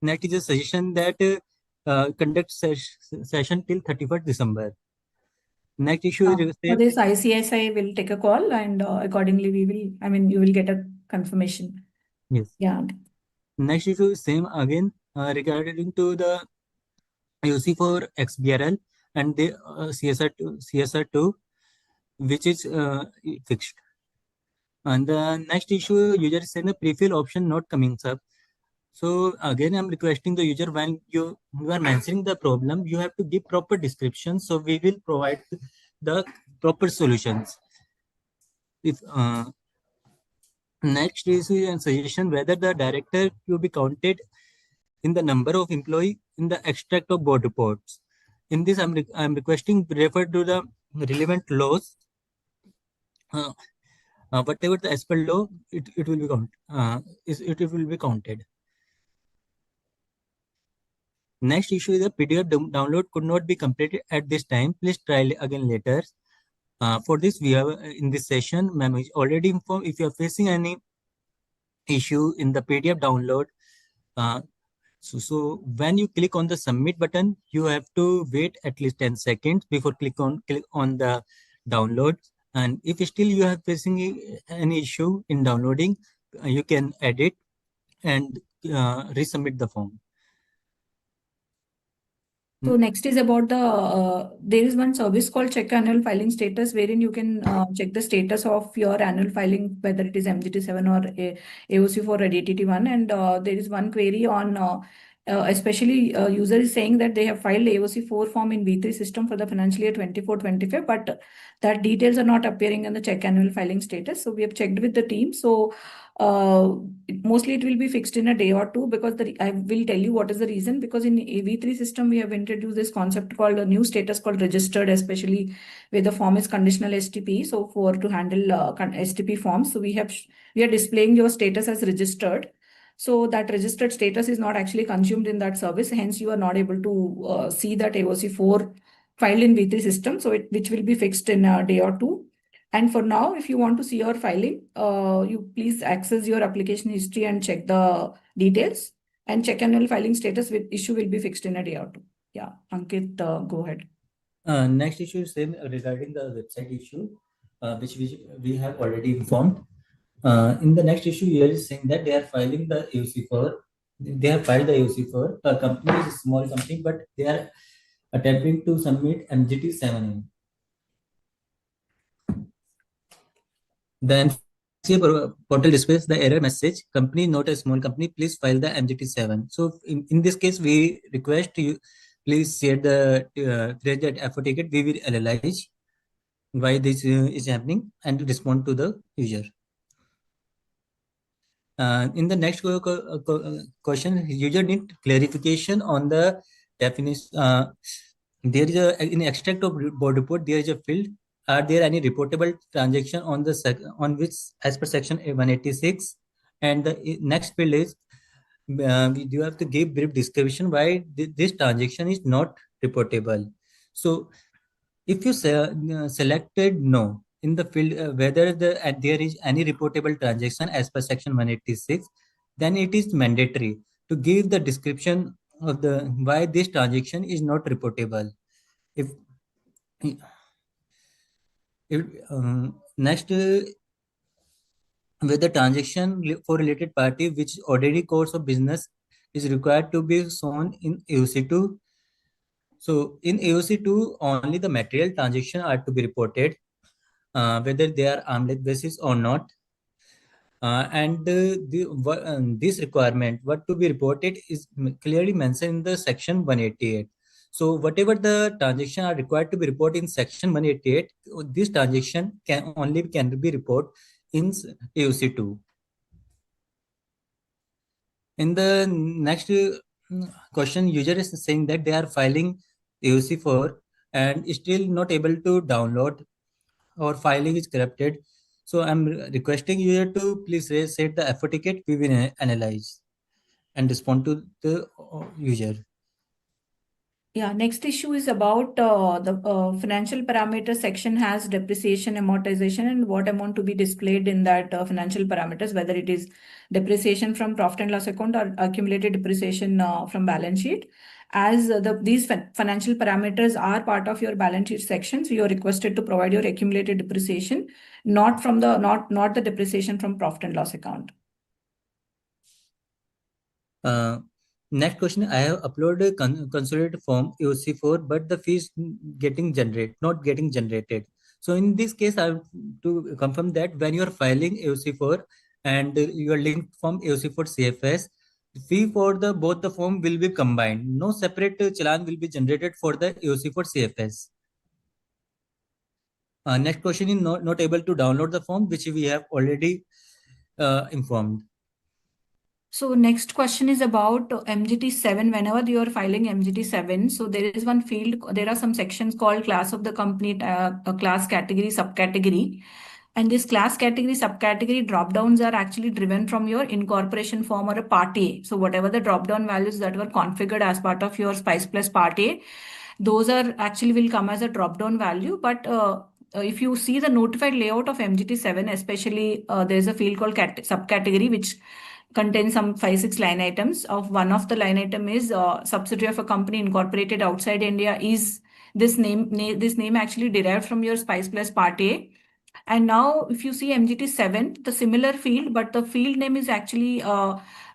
Next is a suggestion that conduct session till 31st December. Next issue is for this ICSI will take a call, and accordingly you will get a confirmation. Yes. Yeah. Next issue is same again regarding to the AOC for XBRL and the CSR2, which is fixed. And the next issue, user is saying the pre-fill option not coming up. So again, I'm requesting the user, when you are mentioning the problem, you have to give proper description. So we will provide the proper solutions. If next issue and suggestion, whether the director to be counted in the number of employee in the extract of board reports. In this, I'm requesting refer to the relevant laws. Whatever the as per law, it will be it will be counted. Next issue is the PDF download could not be completed at this time. Please try again later. For this, we have in this session, ma'am is already informed. If you are facing any issue in the PDF download, so when you click on the submit button, you have to wait at least 10 seconds before click on the download. And if still you are facing any issue in downloading, you can edit and resubmit the form. So next is about there is one service called check annual filing status, wherein you can check the status of your annual filing, whether it is MGT7 or AOC for DTT1. And there is one query on, especially user is saying that they have filed AOC4 form in V3 system for the financial year 24-25, but that details are not appearing in the check annual filing status. So we have checked with the team. So mostly it will be fixed in a day or two, because I will tell you what is the reason. Because in AV3 system we have introduced this concept called a new status called registered, especially where the form is conditional STP. So for to handle STP forms, so we are displaying your status as registered. So that registered status is not actually consumed in that service. Hence, you are not able to see that AOC4 filed in V3 system. So which will be fixed in a day or two. And for now, if you want to see your filing, you please access your application history and check the details, and check annual filing status with issue will be fixed in a day or two. Yeah, Ankit, go ahead. Next issue is same regarding the website issue, which we have already informed. In the next issue, here is saying that they are filing the AOC for, they have filed the AOC for, the company is a small company, but they are attempting to submit MGT7. The MCA portal displays the error message, company not a small company, please file the MGT7. So in this case, we request you, please share the create that FO ticket, we will analyze why this is happening and respond to the user. In the next question, user need clarification on the definition. There is in extract of board report, there is a field. Are there any reportable transaction on the on which as per section 186? And the next field is you have to give brief description why this transaction is not reportable. So if you selected no in the field whether there is any reportable transaction as per section 186, then it is mandatory to give the description of the why this transaction is not reportable. If next whether transaction for related party which ordinary course of business is required to be shown in AOC2. So in AOC2 only the material transaction are to be reported, whether they are arm's length basis or not. This requirement, what to be reported, is clearly mentioned in the section 188. So whatever the transaction are required to be reported in section 188, this transaction can be reported in AOC2. In the next question, user is saying that they are filing AOC4 and still not able to download, or filing is corrupted. So I'm requesting you to please set the FO ticket. We will analyze and respond to the user. Yeah, next issue is about the financial parameters section has depreciation, amortization, and what amount to be displayed in that financial parameters, whether it is depreciation from profit and loss account or accumulated depreciation from balance sheet. As these financial parameters are part of your balance sheet section, so you're requested to provide your accumulated depreciation, not the depreciation from profit and loss account. Next question, I have uploaded a consolidated form AOC4, but the fee is not getting generated. So in this case, I have to confirm that when you are filing AOC4 and your linked form AOC4 CFS, fee for both the form will be combined. No separate challan will be generated for the AOC4 CFS. Next question is not able to download the form, which we have already informed. So next question is about MGT7. Whenever you are filing MGT7, so there is one field, there are some sections called class of the company, class category, subcategory. And this class category, subcategory drop-downs are actually driven from your incorporation form or a Part A. So whatever the drop-down values that were configured as part of your Spice Plus Part A, those are actually will come as a drop-down value. But if you see the notified layout of MGT7, especially there's a field called subcategory, which contains some 5-6 line items. Of one of the line item is subsidiary of a company incorporated outside India. Is this name actually derived from your Spice Plus Part A? And now if you see MGT7, the similar field, but the field name is actually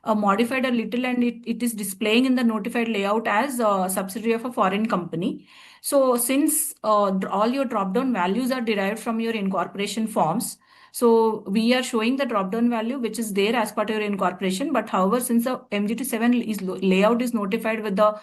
modified a little, and it is displaying in the notified layout as a subsidiary of a foreign company. So since all your drop-down values are derived from your incorporation forms, so we are showing the drop-down value which is there as part of your incorporation. But however, since the MGT7 layout is notified with the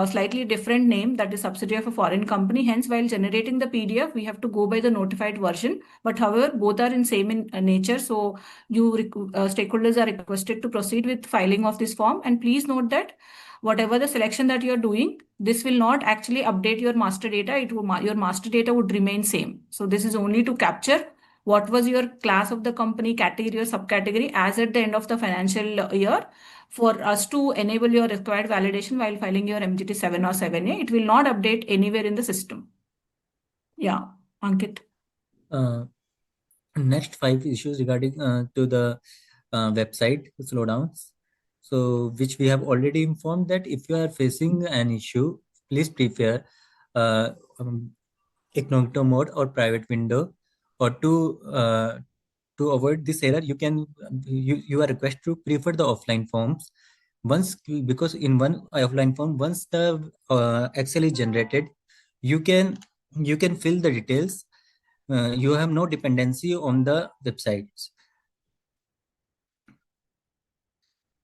slightly different name, that is subsidiary of a foreign company. Hence, while generating the PDF, we have to go by the notified version. But however, both are in same in nature. So stakeholders are requested to proceed with filing of this form. And please note that whatever the selection that you're doing, this will not actually update your master data. Your master data would remain same. So this is only to capture what was your class of the company, category or subcategory as at the end of the financial year, for us to enable your required validation while filing your MGT7 or 7A. It will not update anywhere in the system. Yeah, Ankit. Next 5 issues regarding to the website slowdowns. So which we have already informed that if you are facing an issue, please prefer uh, um, incognito mode or private window, or to avoid this error, you are requested to prefer the offline forms. Because in one offline form, once the Excel is generated, you can fill the details. You have no dependency on the websites.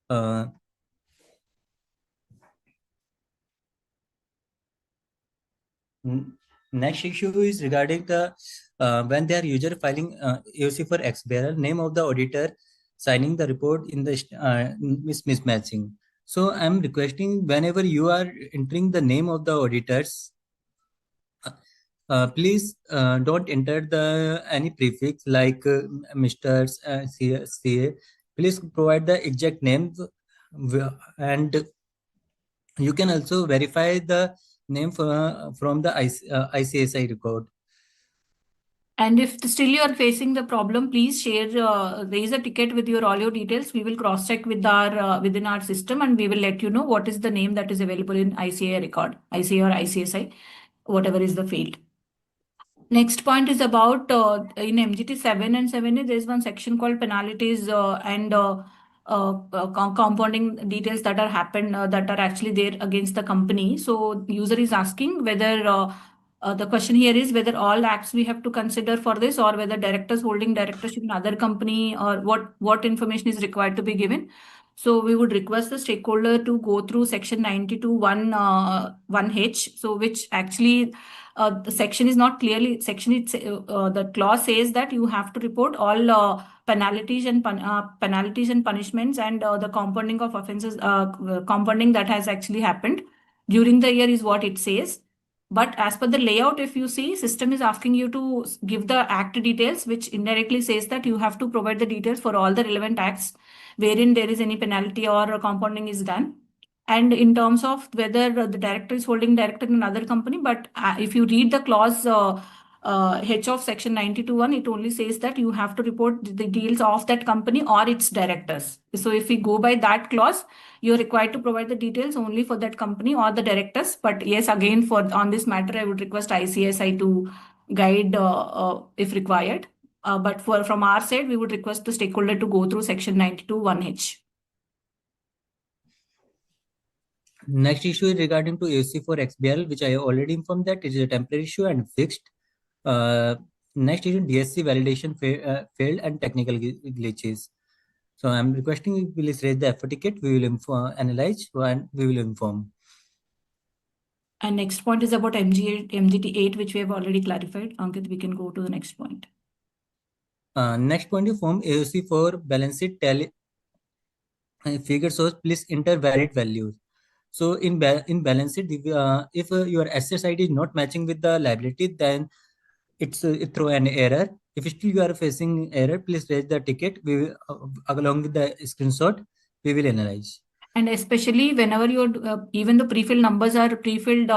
Uh, Next issue is regarding the when they are user filing AOC for XBRL, name of the auditor signing the report in the mismatching. So I'm requesting, whenever you are entering the name of the auditors, please don't enter the any prefix like Mr. CA. Please provide the exact name, and you can also verify the name from the ICSI record. And if still you are facing the problem, please raise a ticket with all your details. We will cross check with our within our system, and we will let you know what is the name that is available in ICA record, ICA or ICSI, whatever is the field. Next point is about in MGT7 and 7A, there is one section called penalties and compounding details that are happened that are actually there against the company. So user is asking whether the question here is whether all acts we have to consider for this, or whether directors holding directorship in other company, or what information is required to be given. So we would request the stakeholder to go through section 92(1)(1)(h), so which actually the section is not clearly section. The clause says that you have to report all penalties and punishments, and the compounding of offenses, compounding that has actually happened during the year is what it says. But as per the layout, if you see, system is asking you to give the act details, which indirectly says that you have to provide the details for all the relevant acts wherein there is any penalty or compounding is done. And in terms of whether the director is holding director in another company, but if you read the clause H of section 92(1), it only says that you have to report the deals of that company or its directors. So if we go by that clause, you're required to provide the details only for that company or the directors. But yes, again, for on this matter, I would request ICSI to guide if required. But from our side, we would request the stakeholder to go through section 92(1)(h). Next issue is regarding to AOC for XBRL, which I already informed that it is a temporary issue and fixed. Next issue, DSC validation failed and technical glitches. So I'm requesting you please raise the effort ticket. We will analyze and we will inform. And next point is about MGT8, which we have already clarified. Ankit, we can go to the next point. Next point is form AOC for balance sheet tally figure source. Please enter valid values. So in balance sheet, if your asset side is not matching with the liability, then it throw an error. If still you are facing error, please raise the ticket. We will, along with the screenshot, we will analyze. And especially whenever you're even the pre-filled numbers are pre-filled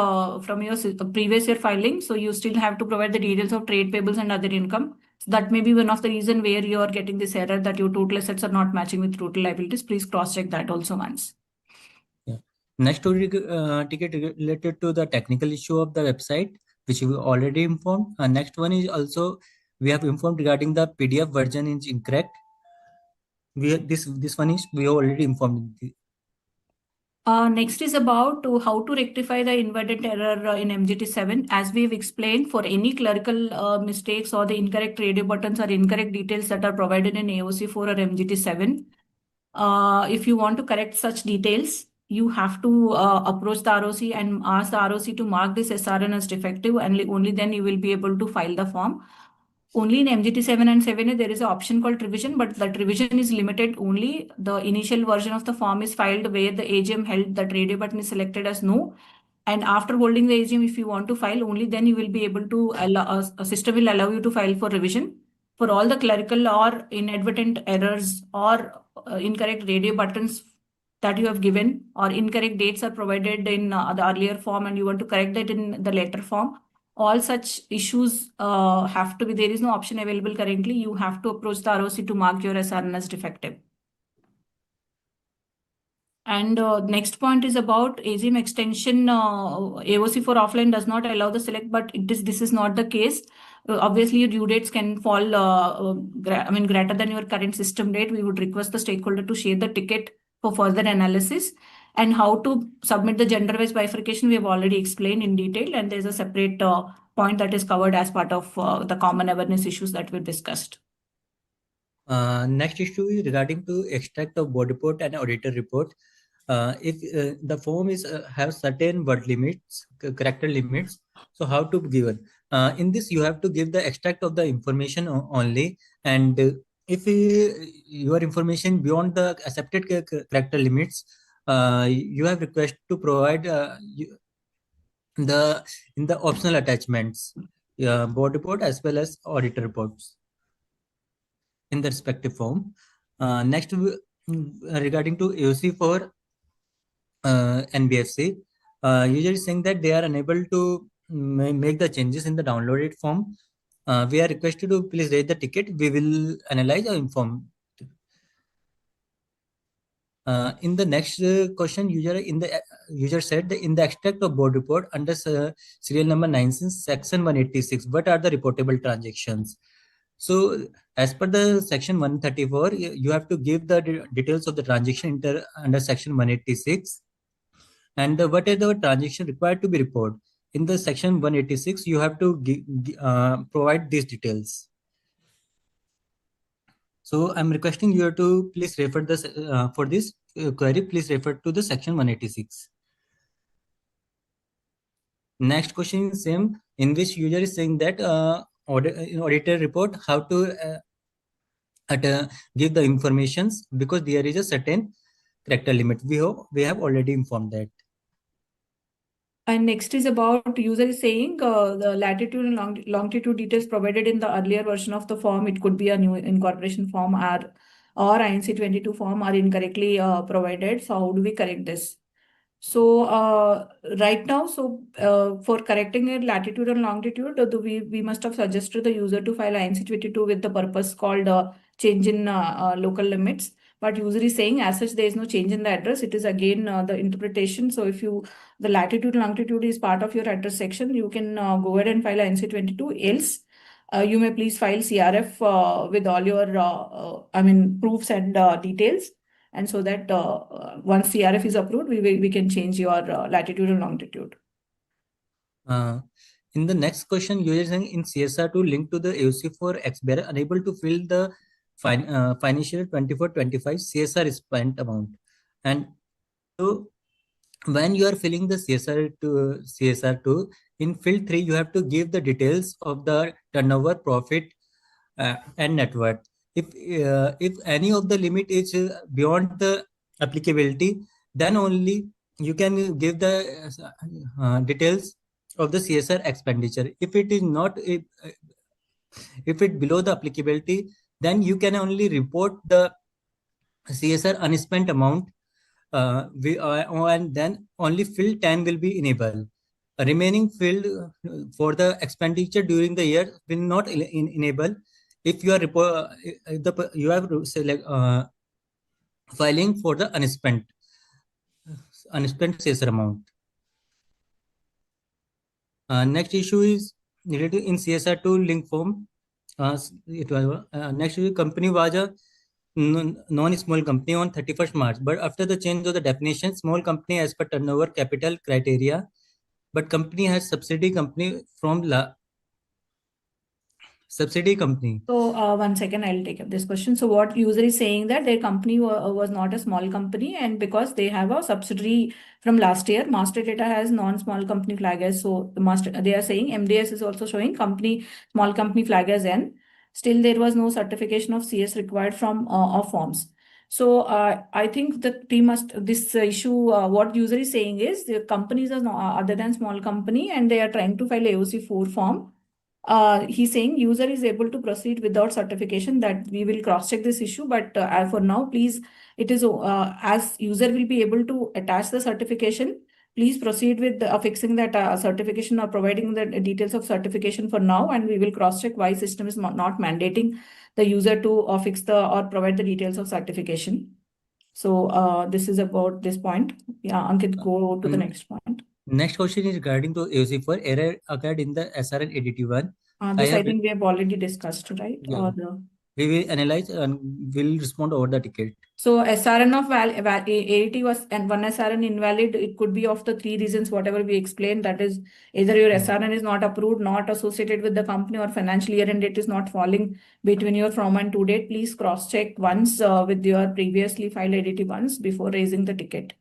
from your previous year filing, so you still have to provide the details of trade payables and other income. So that may be one of the reason where you are getting this error, that your total assets are not matching with total liabilities. Please cross-check that also once. Yeah. Next ticket related to the technical issue of the website, which we already informed. Next one is also we have informed regarding the PDF version is incorrect. This one is we have already informed. Next is about how to rectify the inverted error in MGT7. As we've explained, for any clerical mistakes or the incorrect radio buttons or incorrect details that are provided in AOC4 or MGT7, if you want to correct such details, you have to approach the ROC and ask the ROC to mark this SRN as defective, and only then you will be able to file the form. Only in MGT7 and 7A, there is an option called revision, but that revision is limited only. The initial version of the form is filed where the AGM held that radio button is selected as no. And after holding the AGM, if you want to file, only then you will be able to allow, a system will allow you to file for revision. For all the clerical or inadvertent errors or incorrect radio buttons that you have given, or incorrect dates are provided in the earlier form and you want to correct that in the later form, all such issues have to be, there is no option available currently. You have to approach the ROC to mark your SRN as defective. And next point is about AGM extension. AOC for offline does not allow the select, but this is not the case. Obviously, your due dates can fall, greater than your current system date. We would request the stakeholder to share the ticket for further analysis. And how to submit the gender-wise bifurcation, we have already explained in detail, and there's a separate point that is covered as part of the common awareness issues that we discussed. Next issue is regarding to extract of board report and auditor report. If the form is have certain word limits, character limits, so how to give it? In this, you have to give the extract of the information only, and if your information beyond the accepted character limits, you have request to provide in the optional attachments, board report as well as auditor reports in the respective form. Next, regarding to AOC for NBFC, user is saying that they are unable to make the changes in the downloaded form. We are requested to please raise the ticket. We will analyze or inform. In the next question, user said that in the extract of board report under serial number 19, section 186, what are the reportable transactions? So as per the section 134, you have to give the details of the transaction under section 186, and what is the transaction required to be reported. In the section 186, you have to provide these details. So I'm requesting you to please refer this for this query. Please refer to the section 186. Next question is same, in which user is saying that in auditor report how to give the informations because there is a certain character limit. We have already informed that. And next is about user is saying the latitude and longitude details provided in the earlier version of the form. It could be a new incorporation form or INC22 form are incorrectly provided. So how do we correct this? So right now, for correcting a latitude and longitude, we must have suggested the user to file INC22 with the purpose called change in local limits. But user is saying as such there is no change in the address. It is again the interpretation. So if the latitude and longitude is part of your address section, you can go ahead and file INC22. Else, you may please file CRF with all your proofs and details. And so that once CRF is approved, we can change your latitude and longitude. In the next question, you are saying in CSR2 linked to the AOC for XBRL unable to fill the financial 24-25 CSR spent amount. And so when you are filling the CSR2 in field 3, you have to give the details of the turnover, profit, and net worth. If any of the limit is beyond the applicability, then only you can give the details of the CSR expenditure. If it is not, if it below the applicability, then you can only report the CSR unspent amount, and then only field 10 will be enabled. A remaining field for the expenditure during the year will not enable if you are you have to select filing for the unspent CSR amount. Next issue is related in CSR2 link form. It was next company was a non-small company on 31st March, but after the change of the definition, small company as per turnover capital criteria, but company has subsidiary company from subsidiary company. So 1 second, I'll take up this question. So what user is saying that their company was not a small company, and because they have a subsidiary from last year, master data has non-small company flag as, so the master, they are saying MDS is also showing company small company flag as N. Still, there was no certification of CS required from of forms. So I think the team must, this issue, what user is saying is the companies are other than small company and they are trying to file AOC 4 form. He's saying user is able to proceed without certification, that we will cross check this issue, but for now, please, it is as user will be able to attach the certification, please proceed with affixing that certification or providing the details of certification for now, and we will cross check why system is not mandating the user to affix the or provide the details of certification. So this is about this point. Yeah, Ankit, go to the next point. Next question is regarding to AOC for error occurred in the SRN 81. This I think we have already discussed, right? Yeah. Or we will analyze and will respond over the ticket. so SRN of AAT was, and one SRN invalid, it could be of the three reasons, whatever we explained. That is either your SRN is not approved, not associated with the company, or financial year end date is not falling between your from and to date. Please cross check once with your previously filed ADT once before raising the ticket.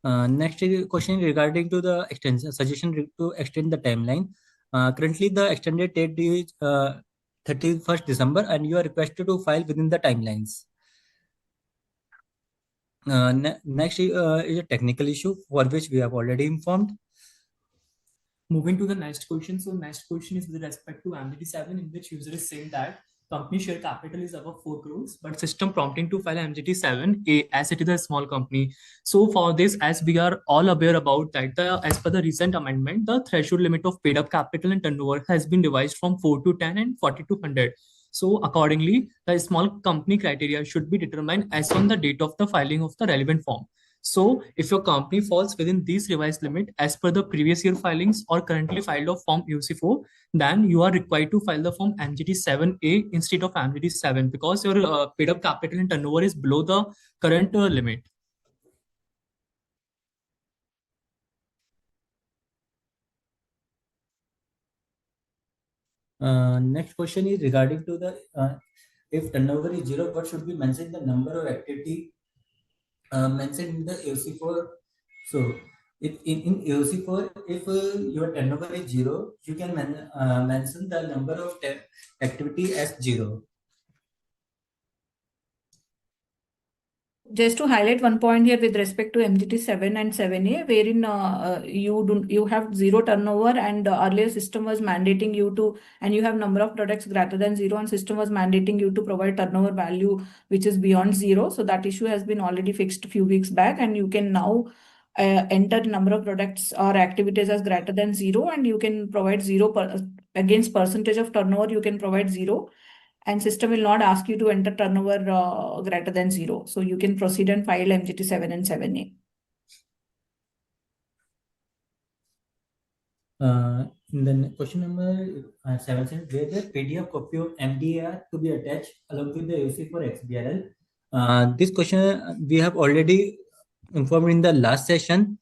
Next question regarding to the extension suggestion to extend the timeline. Currently, the extended date is 31st December, and you are requested to file within the timelines. Next is a technical issue for which we have already informed. Moving to the next question. So next question is with respect to MGT7, in which user is saying that company share capital is above 4 crores, but system prompting to file MGT7 as it is a small company. So for this, as we are all aware about that, as per the recent amendment, the threshold limit of paid up capital and turnover has been revised from 4 to 10 and 40 to 100. So accordingly, the small company criteria should be determined as on the date of the filing of the relevant form. So if your company falls within these revised limit as per the previous year filings or currently filed of form UC4, then you are required to file the form MGT7A instead of MGT7 because your paid up capital and turnover is below the current limit. Next question is regarding to the if turnover is 0, what should be mentioned the number of activity mentioned in the AOC4. So in AOC4, if your turnover is 0, you can mention the number of activity as 0. Just to highlight one point here with respect to MGT7 and 7A, wherein you have zero turnover and earlier system was mandating you to, and you have number of products greater than 0 and system was mandating you to provide turnover value which is beyond 0. So that issue has been already fixed a few weeks back, and you can now enter number of products or activities as greater than 0, and you can provide 0 against percentage of turnover, you can provide 0. And system will not ask you to enter turnover greater than 0. So you can proceed and file MGT7 and 7A. In the question number 7 says whether PDF copy of MDR to be attached along with the UC for XBRL. This question we have already informed in the last session.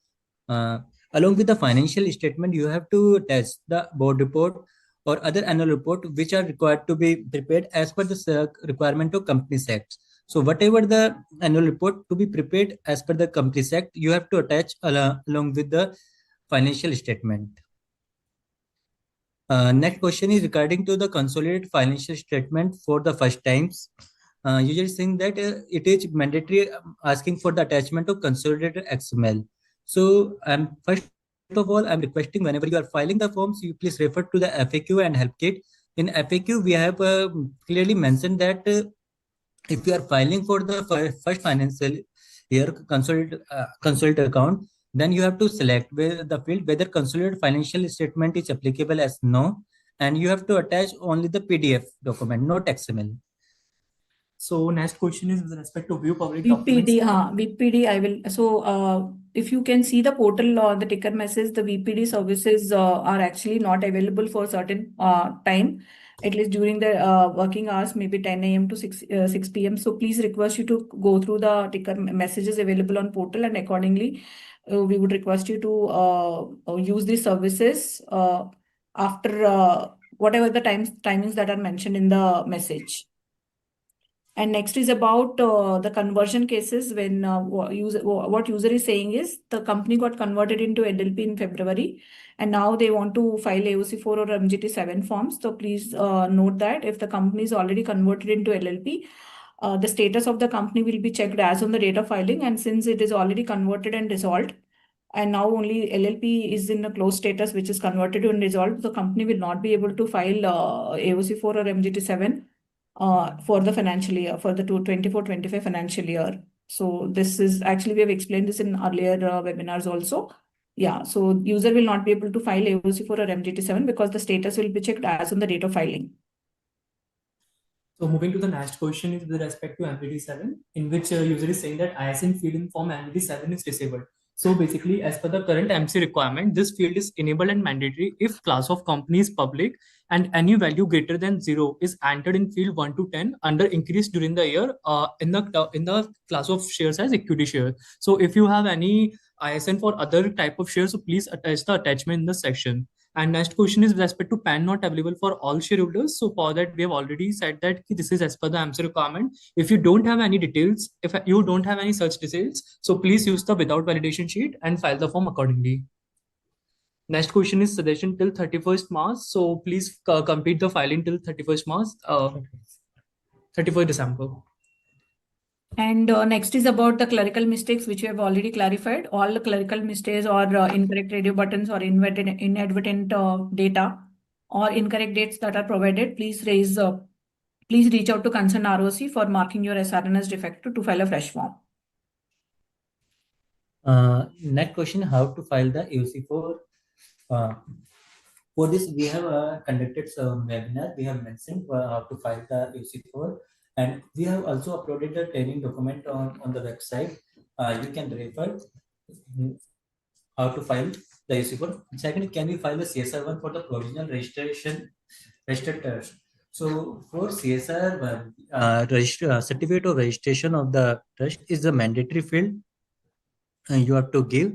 Along with the financial statement, you have to attach the board report or other annual report which are required to be prepared as per the requirement of Companies Act. So whatever the annual report to be prepared as per the Companies Act, you have to attach along with the financial statement. Next question is regarding to the consolidated financial statement for the first times. Usually saying that it is mandatory asking for the attachment of consolidated XML. So first of all, I'm requesting whenever you are filing the forms, you please refer to the FAQ and help kit. In FAQ, we have clearly mentioned that if you are filing for the first financial year consolidated account, then you have to select where the field whether consolidated financial statement is applicable as no, and you have to attach only the PDF document, not XML. So next question is with respect to view public documents. VPD, I will. So if you can see the portal or the ticker message, the VPD services are actually not available for certain time. at least during the working hours, maybe 10 a.m. to 6 p.m. So please request you to go through the ticker messages available on portal, and accordingly, we would request you to use these services after whatever the timings that are mentioned in the message. And next is about the conversion cases when what user is saying is the company got converted into LLP in February, and now they want to file AOC4 or MGT7 forms. So please note that if the company is already converted into LLP, the status of the company will be checked as on the date of filing. And since it is already converted and dissolved, and now only LLP is in a closed status, which is converted and dissolved, the company will not be able to file AOC4 or MGT7 for the financial year, for the 24-25 financial year. So this is actually, we have explained this in earlier webinars also. Yeah, so user will not be able to file AOC4 or MGT7 because the status will be checked as on the date of filing. So moving to the next question is with respect to MGT7, in which user is saying that ISIN field in form MGT7 is disabled. So basically, as per the current MC requirement, this field is enabled and mandatory if class of company is public and any value greater than 0 is entered in field 1 to 10 under increase during the year in the class of shares as equity share. So if you have any ISN for other type of shares, so please attach the attachment in the section. And next question is with respect to PAN not available for all shareholders. So for that, we have already said that this is as per the MC requirement. If you don't have any details, if you don't have any such details, so please use the without validation sheet and file the form accordingly. Next question is suggestion till 31st March. So please complete the filing till 31st March, 31st December. And next is about the clerical mistakes, which we have already clarified. All the clerical mistakes or incorrect radio buttons or inadvertent data or incorrect dates that are provided, please reach out to concerned ROC for marking your SRN as defective to file a fresh form. Next question, how to file the AOC4? For this, we have conducted some webinar. We have mentioned how to file the AOC4, and we have also uploaded the training document on the website. You can refer how to file the AOC4. Second, can we file the CSR1 for the provisional registration registered trust? So for CSR1, certificate of registration of the trust is the mandatory field you have to give.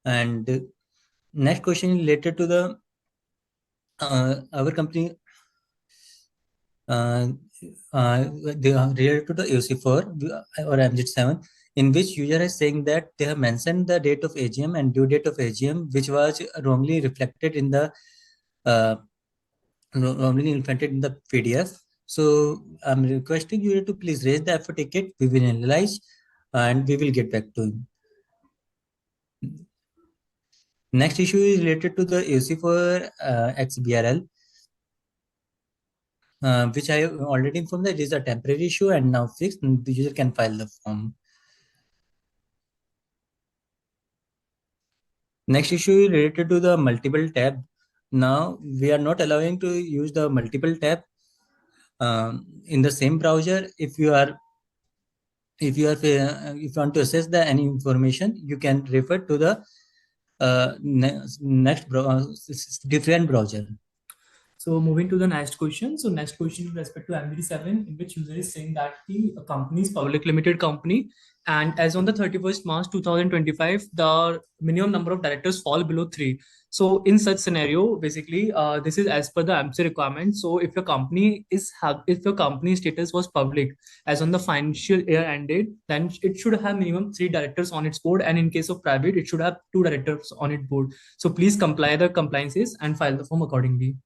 And next question is related to the our company they are related to the AOC4 or MGT7, in which user is saying that they have mentioned the date of AGM and due date of AGM, which was wrongly reflected in the PDF. So I'm requesting you to please raise the FO ticket. We will analyze and we will get back to you. Next issue is related to the AOC4 XBRL, which I already informed that it is a temporary issue and now fixed, and the user can file the form. Next issue is related to the multiple tab. Now we are not allowing to use the multiple tab in the same browser. If you want to access the any information, you can refer to the different browser. So moving to the next question. So next question with respect to MGT7, in which user is saying that the company is public limited company, and as on the 31st March 2025, the minimum number of directors fall below 3. So in such scenario, basically, this is as per the MC requirement. So if your company status was public as on the financial year ended, then it should have minimum 3 directors on its board, and in case of private, it should have 2 directors on its board. So please comply the compliances and file the form accordingly.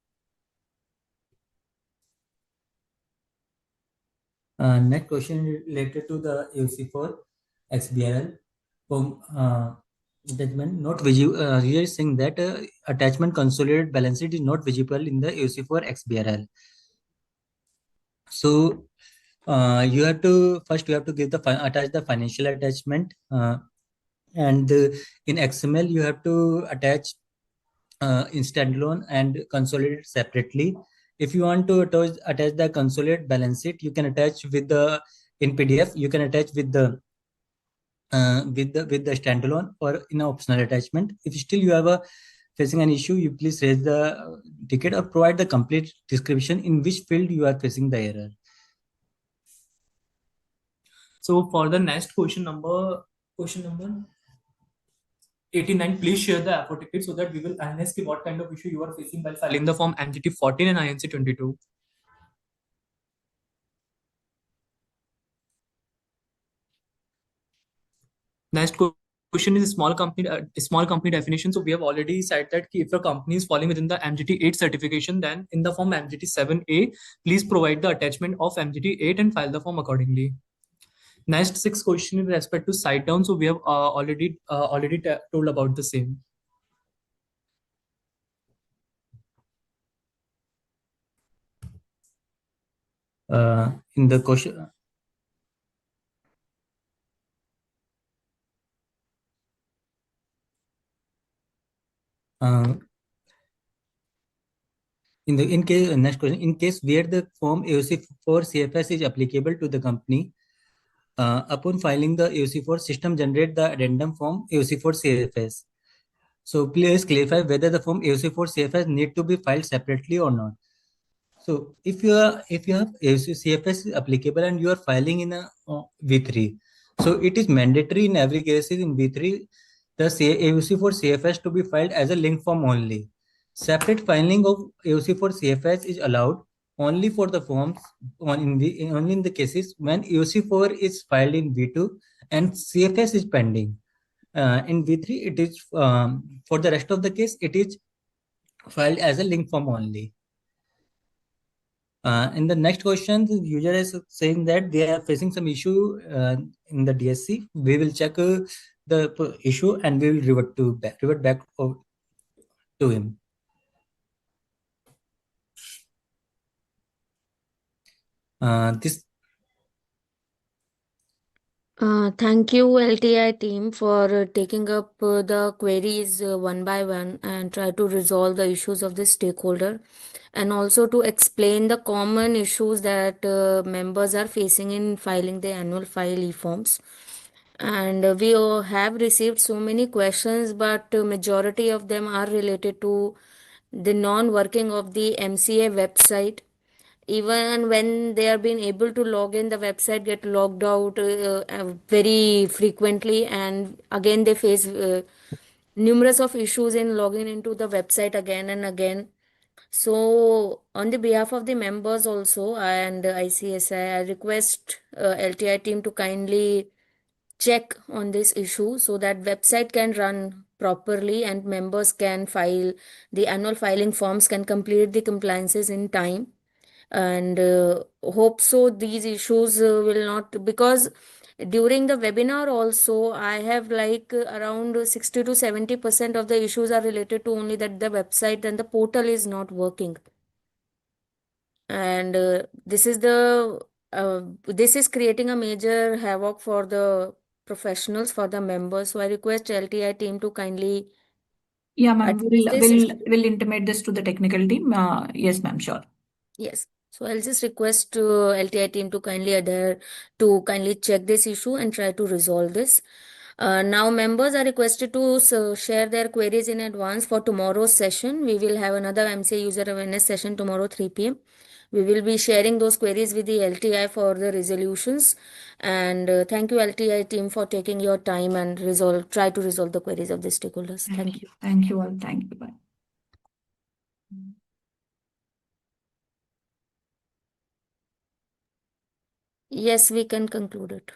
Next question related to the AOC4 XBRL. Attachment not visible. Here is saying that attachment consolidated balance sheet is not visible in the AOC4 XBRL. So you have to give attach the financial attachment, and in XML you have to attach in standalone and consolidate separately. If you want to attach the consolidated balance sheet, you can attach with the in PDF. You can attach with the standalone or in an optional attachment. If still you have a facing an issue, you please raise the ticket or provide the complete description in which field you are facing the error. So for the next question number 89, please share the AFO ticket so that we will analyze what kind of issue you are facing while filing the form MGT14 and INC22. Next question is small company definition. So we have already said that if your company is falling within the MGT8 certification, then in the form MGT7A, please provide the attachment of MGT8 and file the form accordingly. Next 6 question with respect to site down. So we have already told about the same. In the question, in case next question, in case where the form AOC for CFS is applicable to the company, upon filing the AOC for system generate the addendum form AOC for CFS. So please clarify whether the form AOC for CFS need to be filed separately or not. So if you have AOC CFS is applicable and you are filing in a V3, so it is mandatory in every case in V3 the AOC for CFS to be filed as a link form only. Separate filing of AOC for CFS is allowed only for the forms only in the cases when AOC4 is filed in V2 and CFS is pending. In V3, it is for the rest of the case, it is filed as a link form only. In the next question, the user is saying that they are facing some issue in the DSC. We will check the issue and we will revert back to him. This Thank you, LTI team, for taking up the queries one by one and try to resolve the issues of the stakeholder, and also to explain the common issues that members are facing in filing the annual file e-forms. And we have received so many questions, but majority of them are related to the non-working of the MCA website. Even when they are being able to log in, the website get logged out very frequently, and again they face numerous of issues in logging into the website again and again. So on the behalf of the members also and ICSI, I request LTI team to kindly check on this issue so that website can run properly and members can file the annual filing forms, can complete the compliances in time. And hope so these issues will not, because during the webinar also I have like around 60 to 70% of the issues are related to only that the website and the portal is not working. And this is creating a major havoc for the professionals, for the members. So I request LTI team to kindly Yeah, ma'am, address this issue. we'll intimate this to the technical team. Yes, ma'am, sure. Yes. So I'll just request LTI team to kindly check this issue and try to resolve this. Now members are requested to share their queries in advance for tomorrow's session. We will have another MCA user awareness session tomorrow 3 p.m. We will be sharing those queries with the LTI for the resolutions. And thank you LTI team for taking your time and try to resolve the queries of the stakeholders. Thank you. Thank you all. Thank you. Bye. Yes, we can conclude it.